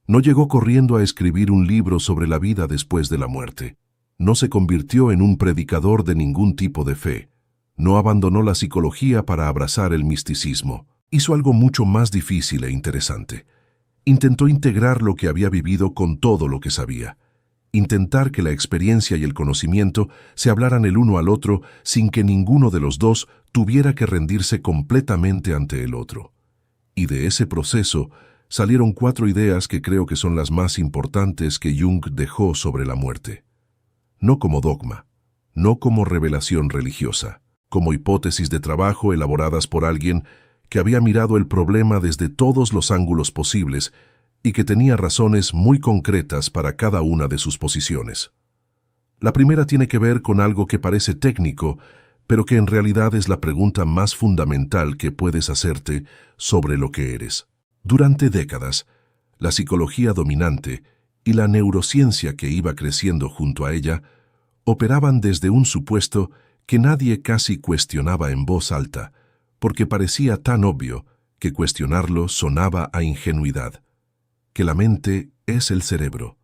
No llegó corriendo a escribir un libro sobre la vida después de la muerte. No se convirtió en un predicador de ningún tipo de fe. No abandonó la psicología para abrazar el misticismo. Hizo algo mucho más difícil e interesante. Intentó integrar lo que había vivido con todo lo que sabía. Intentar que la experiencia y el conocimiento se hablaran el uno al otro sin que ninguno de los dos tuviera que rendirse completamente ante el otro. Y de ese proceso salieron 4 ideas que creo que son las más importantes que Jung dejó sobre la muerte. No como dogma, no como revelación religiosa, como hipótesis de trabajo elaboradas por alguien que había mirado el problema desde todos los ángulos posibles y que tenía razones muy concretas para cada una de sus posiciones. La primera tiene que ver con algo que parece técnico, pero que en realidad es la pregunta más fundamental que puedes hacerte sobre lo que eres. Durante décadas, la psicología dominante y la neurociencia que iba creciendo junto a ella operaban desde un supuesto que nadie casi cuestionaba en voz alta, porque parecía tan obvio que cuestionarlo sonaba a ingenuidad. Que la mente es el cerebro,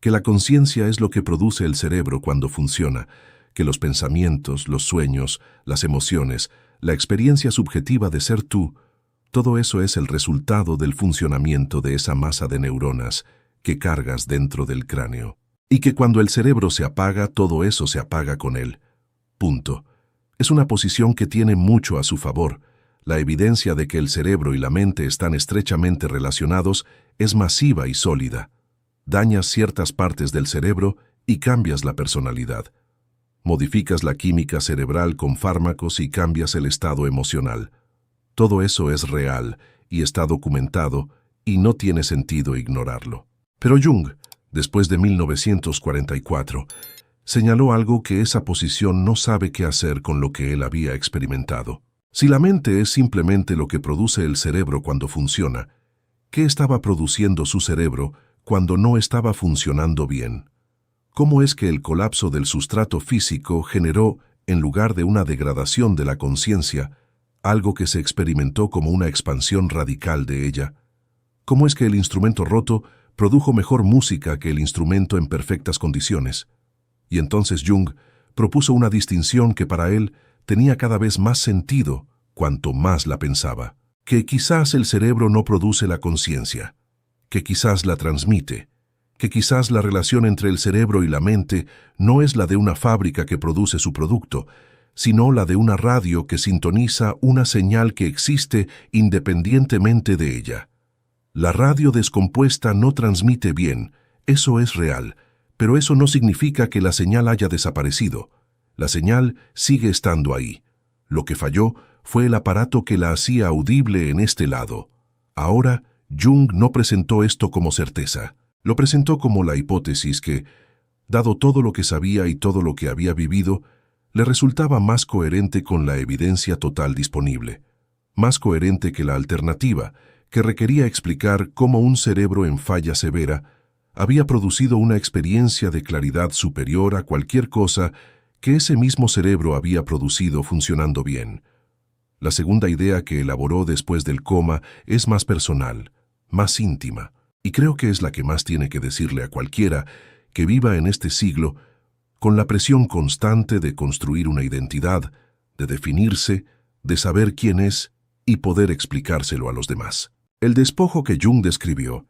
que la conciencia es lo que produce el cerebro cuando funciona, que los pensamientos, los sueños, las emociones, la experiencia subjetiva de ser tú, todo eso es el resultado del funcionamiento de esa masa de neuronas que cargas dentro del cráneo. Y que cuando el cerebro se apaga, todo eso se apaga con él. Punto. Es una posición que tiene mucho a su favor. La evidencia de que el cerebro y la mente están estrechamente relacionados es masiva y sólida. Dañas ciertas partes del cerebro y cambias la personalidad. Modificas la química cerebral con fármacos y cambias el estado emocional. Todo eso es real y está documentado y no tiene sentido ignorarlo. Pero Jung, después de 1944, señaló algo que esa posición no sabe qué hacer con lo que él había experimentado. Si la mente es simplemente lo que produce el cerebro cuando funciona, ¿qué estaba produciendo su cerebro cuando no estaba funcionando bien? ¿Cómo es que el colapso del sustrato físico generó, en lugar de una degradación de la conciencia, algo que se experimentó como una expansión radical de ella? ¿Cómo es que el instrumento roto produjo mejor música que el instrumento en perfectas condiciones? Y entonces Jung propuso una distinción que para él tenía cada vez más sentido cuanto más la pensaba, que quizás el cerebro no produce la conciencia, que quizás la transmite, que quizás la relación entre el cerebro y la mente no es la de una fábrica que produce su producto, sino la de una radio que sintoniza una señal que existe independientemente de ella. La radio descompuesta no transmite bien, eso es real, pero eso no significa que la señal haya desaparecido. La señal sigue estando ahí. Lo que falló fue el aparato que la hacía audible en este lado. Ahora, Jung no presentó esto como certeza. Lo presentó como la hipótesis que, dado todo lo que sabía y todo lo que había vivido, le resultaba más coherente con la evidencia total disponible. Más coherente que la alternativa, que requería explicar cómo un cerebro en falla severa había producido una experiencia de claridad superior a cualquier cosa que ese mismo cerebro había producido funcionando bien. La segunda idea que elaboró después del coma es más personal, más íntima, y creo que es la que más tiene que decirle a cualquiera que viva en este siglo con la presión constante de construir una identidad, de definirse, de saber quién es y poder explicárselo a los demás. El despojo que Jung describió,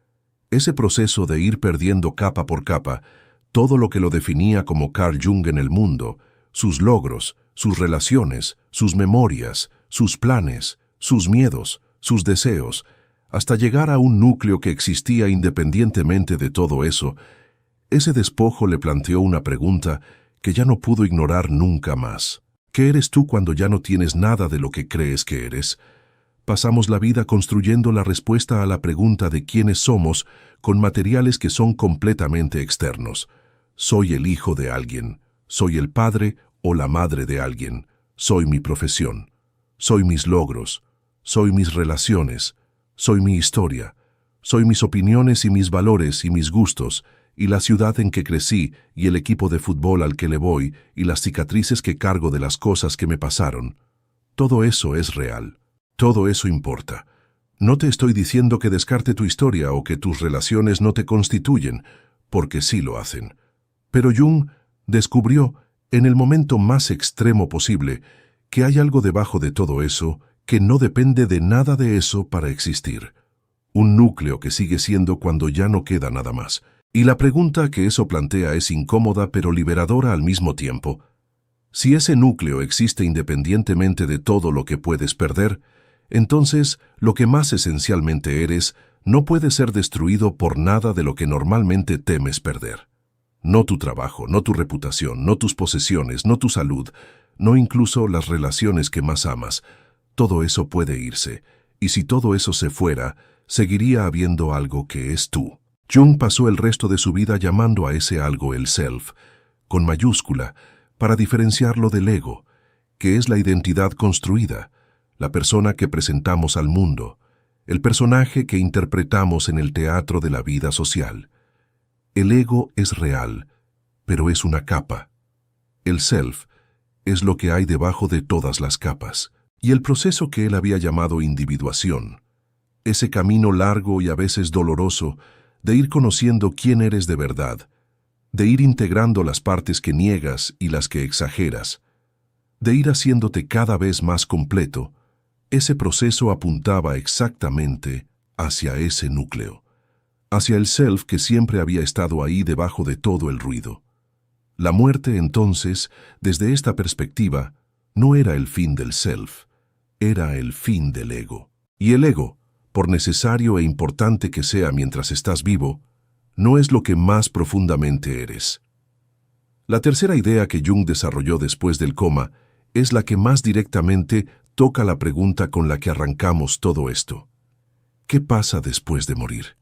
ese proceso de ir perdiendo capa por capa, todo lo que lo definía como Carl Jung en el mundo, sus logros, sus relaciones, sus memorias, sus planes, sus miedos, sus deseos, hasta llegar a un núcleo que existía independientemente de todo eso, ese despojo le planteó una pregunta que ya no pudo ignorar nunca más. ¿Qué eres tú cuando ya no tienes nada de lo que crees que eres? Pasamos la vida construyendo la respuesta a la pregunta de quiénes somos con materiales que son completamente externos. Soy el hijo de alguien, Soy el padre o la madre de alguien. Soy mi profesión. Soy mis logros. Soy mis relaciones. Soy mi historia. Soy mis opiniones y mis valores y mis gustos, y la ciudad en que crecí, y el equipo de fútbol al que le voy, y las cicatrices que cargo de las cosas que me pasaron. Todo eso es real. Todo eso importa. No te estoy diciendo que descarte tu historia o que tus relaciones no te constituyen, porque sí lo hacen. Pero Jung descubrió, en el momento más extremo posible, que hay algo debajo de todo eso que no depende de nada de eso para existir. Un núcleo que sigue siendo cuando ya no queda nada más. Y la pregunta que eso plantea es incómoda pero liberadora al mismo tiempo. Si ese núcleo existe independientemente de todo lo que puedes perder, entonces lo que más esencialmente eres no puede ser destruido por nada de lo que normalmente temes perder. No tu trabajo, no tu reputación, no tus posesiones, no tu salud, no incluso las relaciones que más amas. Todo eso puede irse, y si todo eso se fuera, seguiría habiendo algo que es tú. Jung pasó el resto de su vida llamando a ese algo el self, con mayúscula, para diferenciarlo del ego, que es la identidad construida, la persona que presentamos al mundo, el personaje que interpretamos en el teatro de la vida social. El ego es real, pero es una capa. El self es lo que hay debajo de todas las capas. Y el proceso que él había llamado individuación, ese camino largo y a veces doloroso de ir conociendo quién eres de verdad, de ir integrando las partes que niegas y las que exageras, de ir haciéndote cada vez más completo, ese proceso apuntaba exactamente hacia ese núcleo, hacia el self que siempre había estado ahí debajo de todo el ruido. La muerte, entonces, desde esta perspectiva, no era el fin del self, era el fin del ego. Y el ego, por necesario e importante que sea mientras estás vivo, no es lo que más profundamente eres. La tercera idea que Jung desarrolló después del coma es la que más directamente toca la pregunta con la que arrancamos todo esto. ¿Qué pasa después de morir?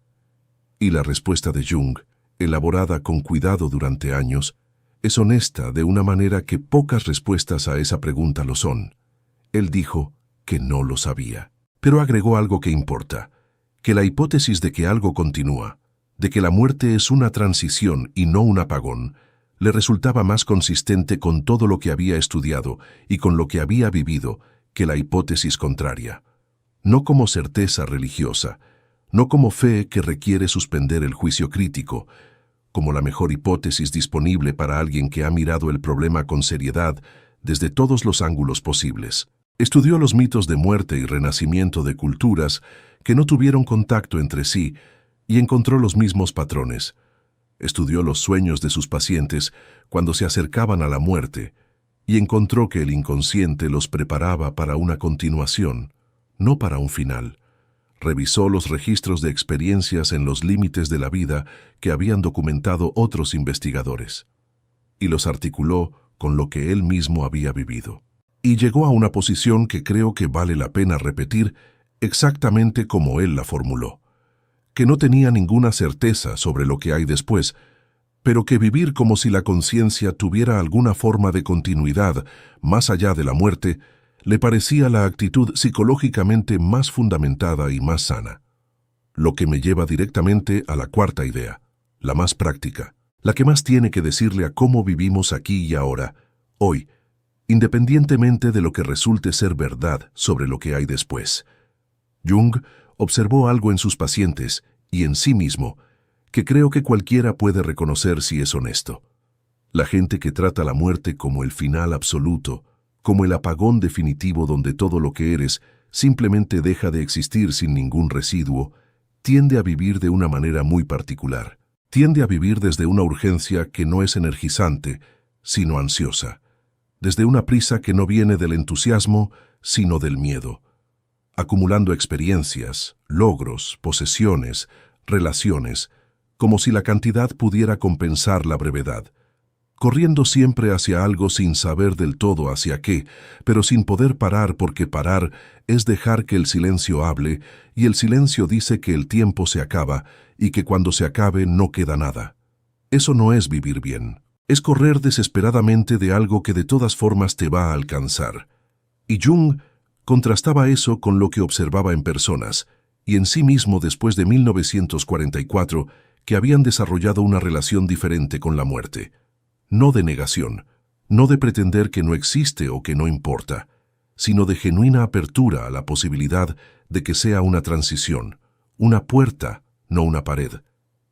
Y la respuesta de Jung, elaborada con cuidado durante años, es honesta de una manera que pocas respuestas a esa pregunta lo son. Él dijo que no lo sabía, pero agregó algo que importa, que la hipótesis de que algo continúa, de que la muerte es una transición y no un apagón, le resultaba más consistente con todo lo que había estudiado y con lo que había vivido que la hipótesis contraria. No como certeza religiosa, no como fe que requiere suspender el juicio crítico, como la mejor hipótesis disponible para alguien que ha mirado el problema con seriedad desde todos los ángulos posibles. Estudió los mitos de muerte y renacimiento de culturas que no tuvieron contacto entre sí y encontró los mismos patrones. Estudió los sueños de sus pacientes cuando se acercaban a la muerte y encontró que el inconsciente los preparaba para una continuación, no para un final. Revisó los registros de experiencias en los límites de la vida que habían documentado otros investigadores y los articuló con lo que él mismo había vivido. Y llegó a una posición que creo que vale la pena repetir exactamente como él la formuló, que no tenía ninguna certeza sobre lo que hay después, pero que vivir como si la conciencia tuviera alguna forma de continuidad más allá de la muerte le parecía la actitud psicológicamente más fundamentada y más sana. Lo que me lleva directamente a la cuarta idea, la más práctica, la que más tiene que decirle a cómo vivimos aquí y ahora, hoy, independientemente de lo que resulte ser verdad sobre lo que hay después. Jung observó algo en sus pacientes y en sí mismo que creo que cualquiera puede reconocer si es honesto. La gente que trata la muerte como el final absoluto, como el apagón definitivo donde todo lo que eres simplemente deja de existir sin ningún residuo, tiende a vivir de una manera muy particular. Tiende a vivir desde una urgencia que no es energizante, sino ansiosa. Desde una prisa que no viene del entusiasmo, sino del miedo. Acumulando experiencias, logros, posesiones, relaciones, como si la cantidad pudiera compensar la brevedad. Corriendo siempre hacia algo sin saber del todo hacia qué, pero sin poder parar porque parar es dejar que el silencio hable, y el silencio dice que el tiempo se acaba y que cuando se acabe no queda nada. Eso no es vivir bien. Es correr desesperadamente de algo que de todas formas te va a alcanzar. Y Jung contrastaba eso con lo que observaba en personas, y en sí mismo después de 1944, que habían desarrollado una relación diferente con la muerte. No de negación, no de pretender que no existe o que no importa, sino de genuina apertura a la posibilidad de que sea una transición, una puerta, no una pared.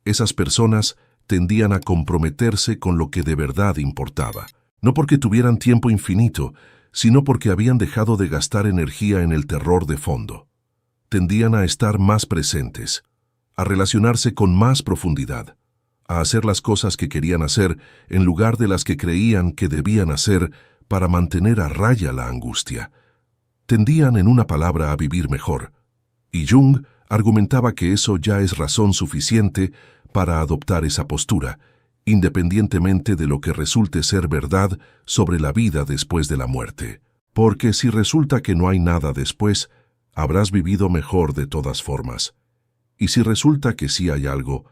Esas personas tendían a comprometerse con lo que de verdad importaba, no porque tuvieran tiempo infinito, sino porque habían dejado de gastar energía en el terror de fondo. Tendían a estar más presentes, a relacionarse con más profundidad, a hacer las cosas que querían hacer en lugar de las que creían que debían hacer para mantener a raya la angustia. Tendían, en una palabra, a vivir mejor. Y Jung argumentaba que eso ya es razón suficiente para adoptar esa postura, independientemente de lo que resulte ser verdad sobre la vida después de la muerte. Porque si resulta que no hay nada después, habrás vivido mejor de todas formas. Y si resulta que sí hay algo,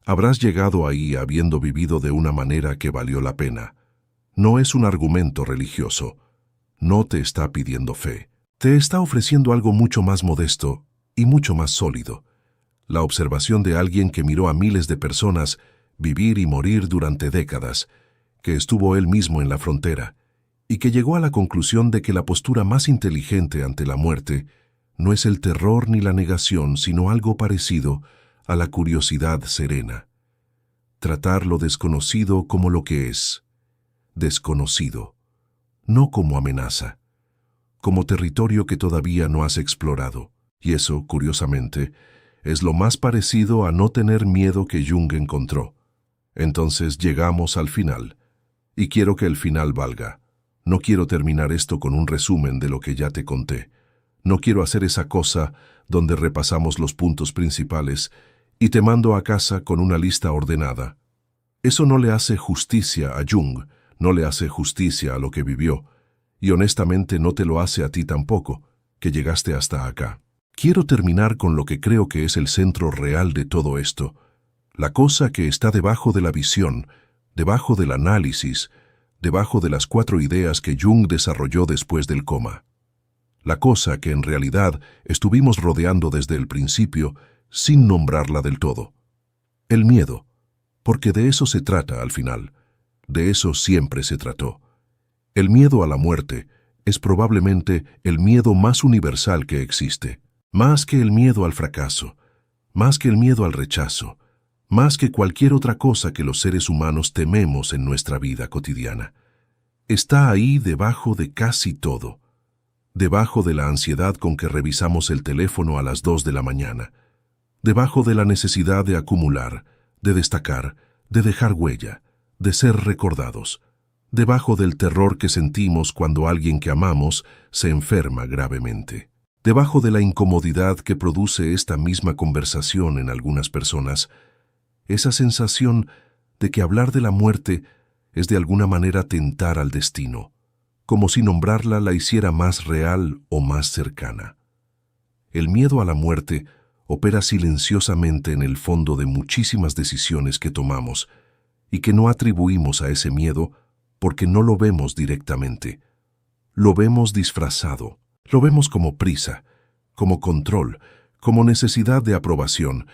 habrás llegado ahí habiendo vivido de una manera que valió la pena. No es un argumento religioso. No te está pidiendo fe. Te está ofreciendo algo mucho más modesto y mucho más sólido. La observación de alguien que miró a miles de personas vivir y morir durante décadas, que estuvo él mismo en la frontera, y que llegó a la conclusión de que la postura más inteligente ante la muerte no es el terror ni la negación, sino algo parecido a la curiosidad serena. Tratar lo desconocido como lo que es, desconocido, no como amenaza, como territorio que todavía no has explorado. Y eso, curiosamente, es lo más parecido a no tener miedo que Jung encontró. Entonces llegamos al final, y quiero que el final valga. No quiero terminar esto con un resumen de lo que ya te conté. No quiero hacer esa cosa donde repasamos los puntos principales y te mando a casa con una lista ordenada. Eso no le hace justicia a Jung, no le hace justicia a lo que vivió, y honestamente no te lo hace a ti tampoco, que llegaste hasta acá. Quiero terminar con lo que creo que es el centro real de todo esto, la cosa que está debajo de la visión, debajo del análisis, debajo de las 4 ideas que Jung desarrolló después del coma. La cosa que en realidad estuvimos rodeando desde el principio sin nombrarla del todo. El miedo, porque de eso se trata al final, de eso siempre se trató. El miedo a la muerte es probablemente el miedo más universal que existe, más que el miedo al fracaso, más que el miedo al rechazo, más que cualquier otra cosa que los seres humanos tememos en nuestra vida cotidiana. Está ahí debajo de casi todo. Debajo de la ansiedad con que revisamos el teléfono a las 2 de la mañana, debajo de la necesidad de acumular, de destacar, de dejar huella, de ser recordados, debajo del terror que sentimos cuando alguien que amamos se enferma gravemente, debajo de la incomodidad que produce esta misma conversación en algunas personas, esa sensación de que hablar de la muerte es de alguna manera tentar al destino, como si nombrarla la hiciera más real o más cercana. El miedo a la muerte opera silenciosamente en el fondo de muchísimas decisiones que tomamos y que no atribuimos a ese miedo porque no lo vemos directamente. Lo vemos disfrazado, lo vemos como prisa, como control, como necesidad de aprobación,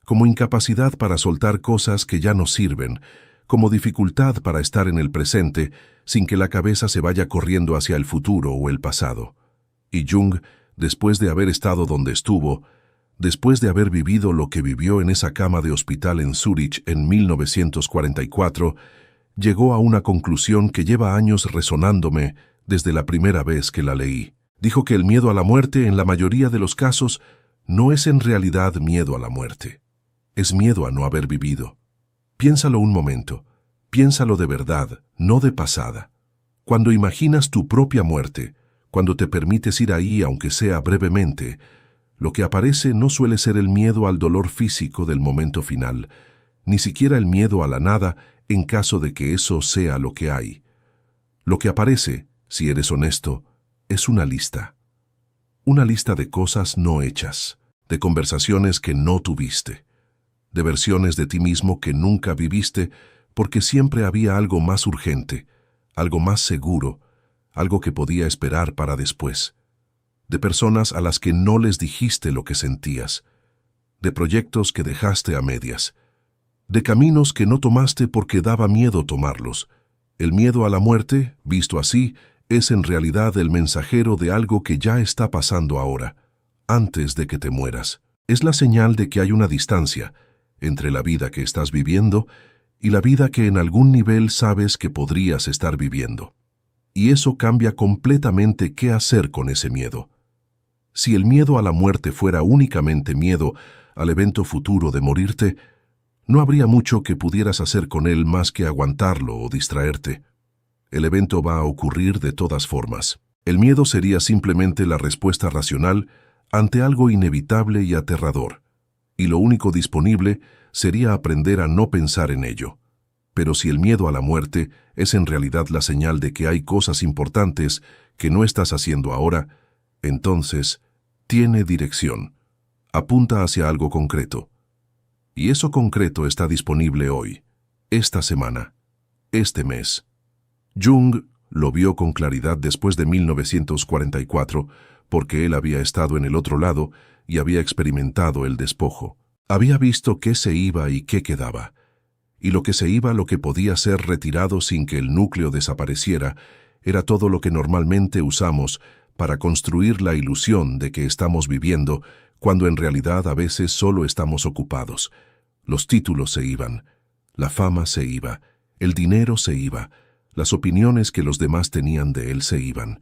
como incapacidad para soltar cosas que ya no sirven, como dificultad para estar en el presente sin que la cabeza se vaya corriendo hacia el futuro o el pasado. Y Jung, después de haber estado donde estuvo, después de haber vivido lo que vivió en esa cama de hospital en Zúrich en 1944, llegó a una conclusión que lleva años resonándome desde la primera vez que la leí. Dijo que el miedo a la muerte, en la mayoría de los casos, no es en realidad miedo a la muerte. Es miedo a no haber vivido. Piénsalo un momento. Piénsalo de verdad, no de pasada. Cuando imaginas tu propia muerte, cuando te permites ir ahí aunque sea brevemente, lo que aparece no suele ser el miedo al dolor físico del momento final, ni siquiera el miedo a la nada en caso de que eso sea lo que hay. Lo que aparece, si eres honesto, es una lista. Una lista de cosas no hechas, de conversaciones que no tuviste, de versiones de ti mismo que nunca viviste porque siempre había algo más urgente, algo más seguro, algo que podía esperar para después. De personas a las que no les dijiste lo que sentías, de proyectos que dejaste a medias, de caminos que no tomaste porque daba miedo tomarlos. El miedo a la muerte, visto así, es en realidad el mensajero de algo que ya está pasando ahora, antes de que te mueras. Es la señal de que hay una distancia entre la vida que estás viviendo y la vida que en algún nivel sabes que podrías estar viviendo. Y eso cambia completamente qué hacer con ese miedo. Si el miedo a la muerte fuera únicamente miedo al evento futuro de morirte, no habría mucho que pudieras hacer con él más que aguantarlo o distraerte. El evento va a ocurrir de todas formas. El miedo sería simplemente la respuesta racional ante algo inevitable y aterrador, y lo único disponible sería aprender a no pensar en ello. Pero si el miedo a la muerte es en realidad la señal de que hay cosas importantes que no estás haciendo ahora, entonces tiene dirección. Apunta hacia algo concreto. Y eso concreto está disponible hoy, esta semana, este mes. Jung lo vio con claridad después de 1944, porque él había estado en el otro lado y había experimentado el despojo. Había visto qué se iba y qué quedaba. Y lo que se iba, lo que podía ser retirado sin que el núcleo desapareciera, era todo lo que normalmente usamos para construir la ilusión de que estamos viviendo, cuando en realidad a veces solo estamos ocupados. Los títulos se iban, la fama se iba, el dinero se iba, las opiniones que los demás tenían de él se iban.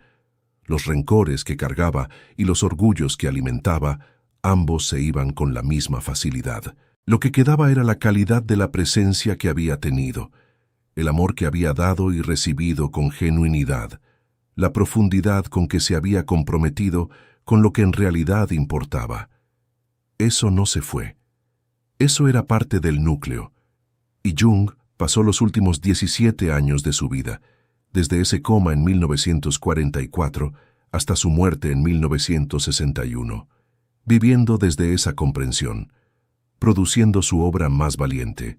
Los rencores que cargaba y los orgullos que alimentaba, ambos se iban con la misma facilidad. Lo que quedaba era la calidad de la presencia que había tenido, el amor que había dado y recibido con genuinidad, la profundidad con que se había comprometido con lo que en realidad importaba. Eso no se fue. Eso era parte del núcleo. Y Jung pasó los últimos 17 años de su vida, desde ese coma en 1944 hasta su muerte en 1961, viviendo desde esa comprensión, produciendo su obra más valiente,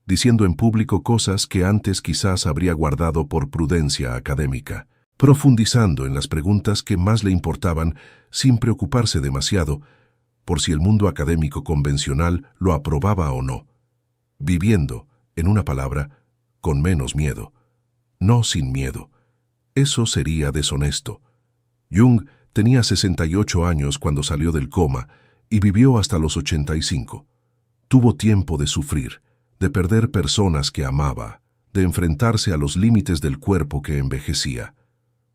diciendo en público cosas que antes quizás habría guardado por prudencia académica, profundizando en las preguntas que más le importaban sin preocuparse demasiado por si el mundo académico convencional lo aprobaba o no, viviendo, en una palabra, con menos miedo, no sin miedo. Eso sería deshonesto. Jung tenía 68 años cuando salió del coma y vivió hasta los 85. Tuvo tiempo de sufrir, de perder personas que amaba, de enfrentarse a los límites del cuerpo que envejecía.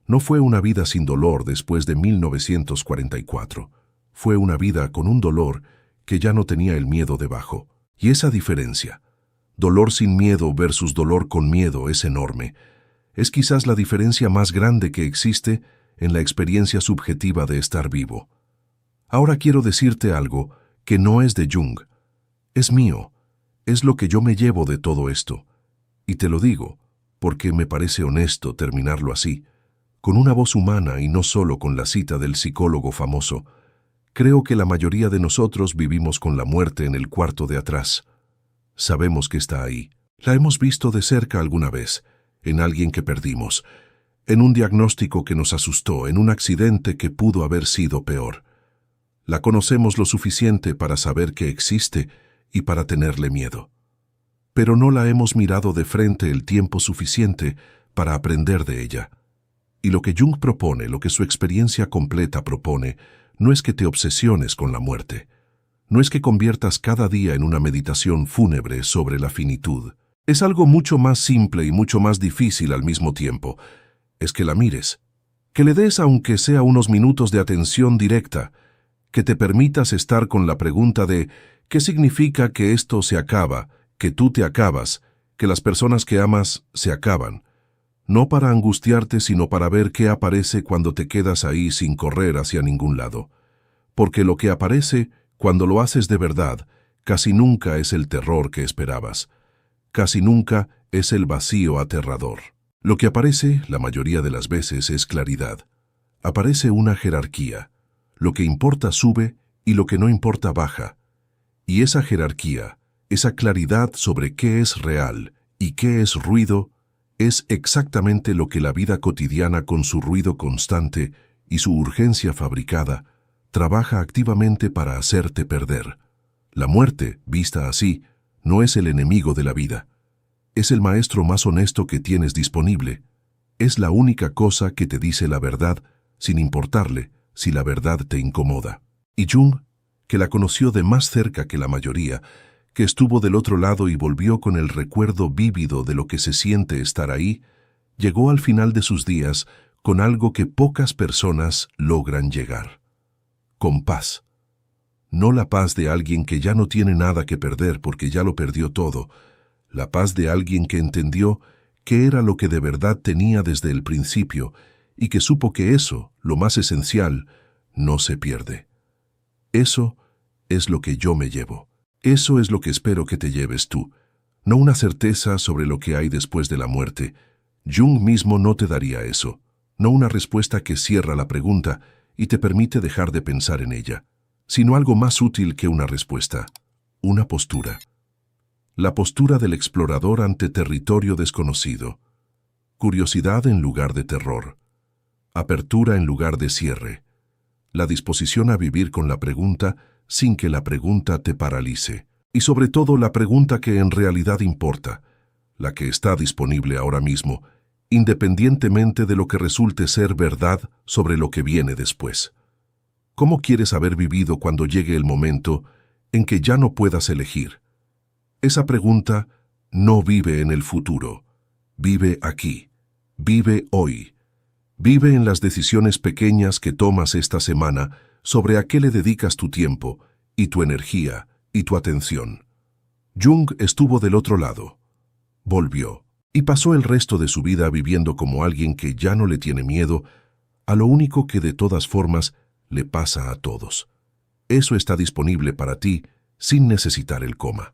No fue una vida sin dolor después de 1944. Fue una vida con un dolor que ya no tenía el miedo debajo. Y esa diferencia, dolor sin miedo versus dolor con miedo, es enorme. Es quizás la diferencia más grande que existe en la experiencia subjetiva de estar vivo. Ahora quiero decirte algo que no es de Jung. Es mío. Es lo que yo me llevo de todo esto. Y te lo digo, porque me parece honesto terminarlo así, con una voz humana y no solo con la cita del psicólogo famoso. Creo que la mayoría de nosotros vivimos con la muerte en el cuarto de atrás. Sabemos que está ahí. La hemos visto de cerca alguna vez, en alguien que perdimos, en un diagnóstico que nos asustó, en un accidente que pudo haber sido peor. La conocemos lo suficiente para saber que existe y para tenerle miedo. Pero no la hemos mirado de frente el tiempo suficiente para aprender de ella. Y lo que Jung propone, lo que su experiencia completa propone, no es que te obsesiones con la muerte. No es que conviertas cada día en una meditación fúnebre sobre la finitud. Es algo mucho más simple y mucho más difícil al mismo tiempo. Es que la mires, que le des aunque sea unos minutos de atención directa, que te permitas estar con la pregunta de ¿qué significa que esto se acaba, que tú te acabas, que las personas que amas se acaban? No para angustiarte, sino para ver qué aparece cuando te quedas ahí sin correr hacia ningún lado. Porque lo que aparece, cuando lo haces de verdad, casi nunca es el terror que esperabas. Casi nunca es el vacío aterrador. Lo que aparece, la mayoría de las veces, es claridad. Aparece una jerarquía. Lo que importa sube y lo que no importa baja. Y esa jerarquía, esa claridad sobre qué es real ¿Y qué es ruido? Es exactamente lo que la vida cotidiana, con su ruido constante y su urgencia fabricada, trabaja activamente para hacerte perder. La muerte, vista así, no es el enemigo de la vida. Es el maestro más honesto que tienes disponible. Es la única cosa que te dice la verdad, sin importarle si la verdad te incomoda. Y Jung, que la conoció de más cerca que la mayoría, que estuvo del otro lado y volvió con el recuerdo vívido de lo que se siente estar ahí, llegó al final de sus días con algo que pocas personas logran llegar. Con paz. No la paz de alguien que ya no tiene nada que perder porque ya lo perdió todo, la paz de alguien que entendió qué era lo que de verdad tenía desde el principio y que supo que eso, lo más esencial, no se pierde. Eso es lo que yo me llevo. Eso es lo que espero que te lleves tú. No una certeza sobre lo que hay después de la muerte. Jung mismo no te daría eso. No una respuesta que cierra la pregunta y te permite dejar de pensar en ella, sino algo más útil que una respuesta. Una postura. La postura del explorador ante territorio desconocido. Curiosidad en lugar de terror. Apertura en lugar de cierre. La disposición a vivir con la pregunta sin que la pregunta te paralice. Y sobre todo la pregunta que en realidad importa, la que está disponible ahora mismo, independientemente de lo que resulte ser verdad sobre lo que viene después. ¿Cómo quieres haber vivido cuando llegue el momento en que ya no puedas elegir? Esa pregunta no vive en el futuro, vive aquí, vive hoy. Vive en las decisiones pequeñas que tomas esta semana sobre a qué le dedicas tu tiempo, y tu energía, y tu atención. Jung estuvo del otro lado. Volvió, y pasó el resto de su vida viviendo como alguien que ya no le tiene miedo a lo único que de todas formas le pasa a todos. Eso está disponible para ti sin necesitar el coma.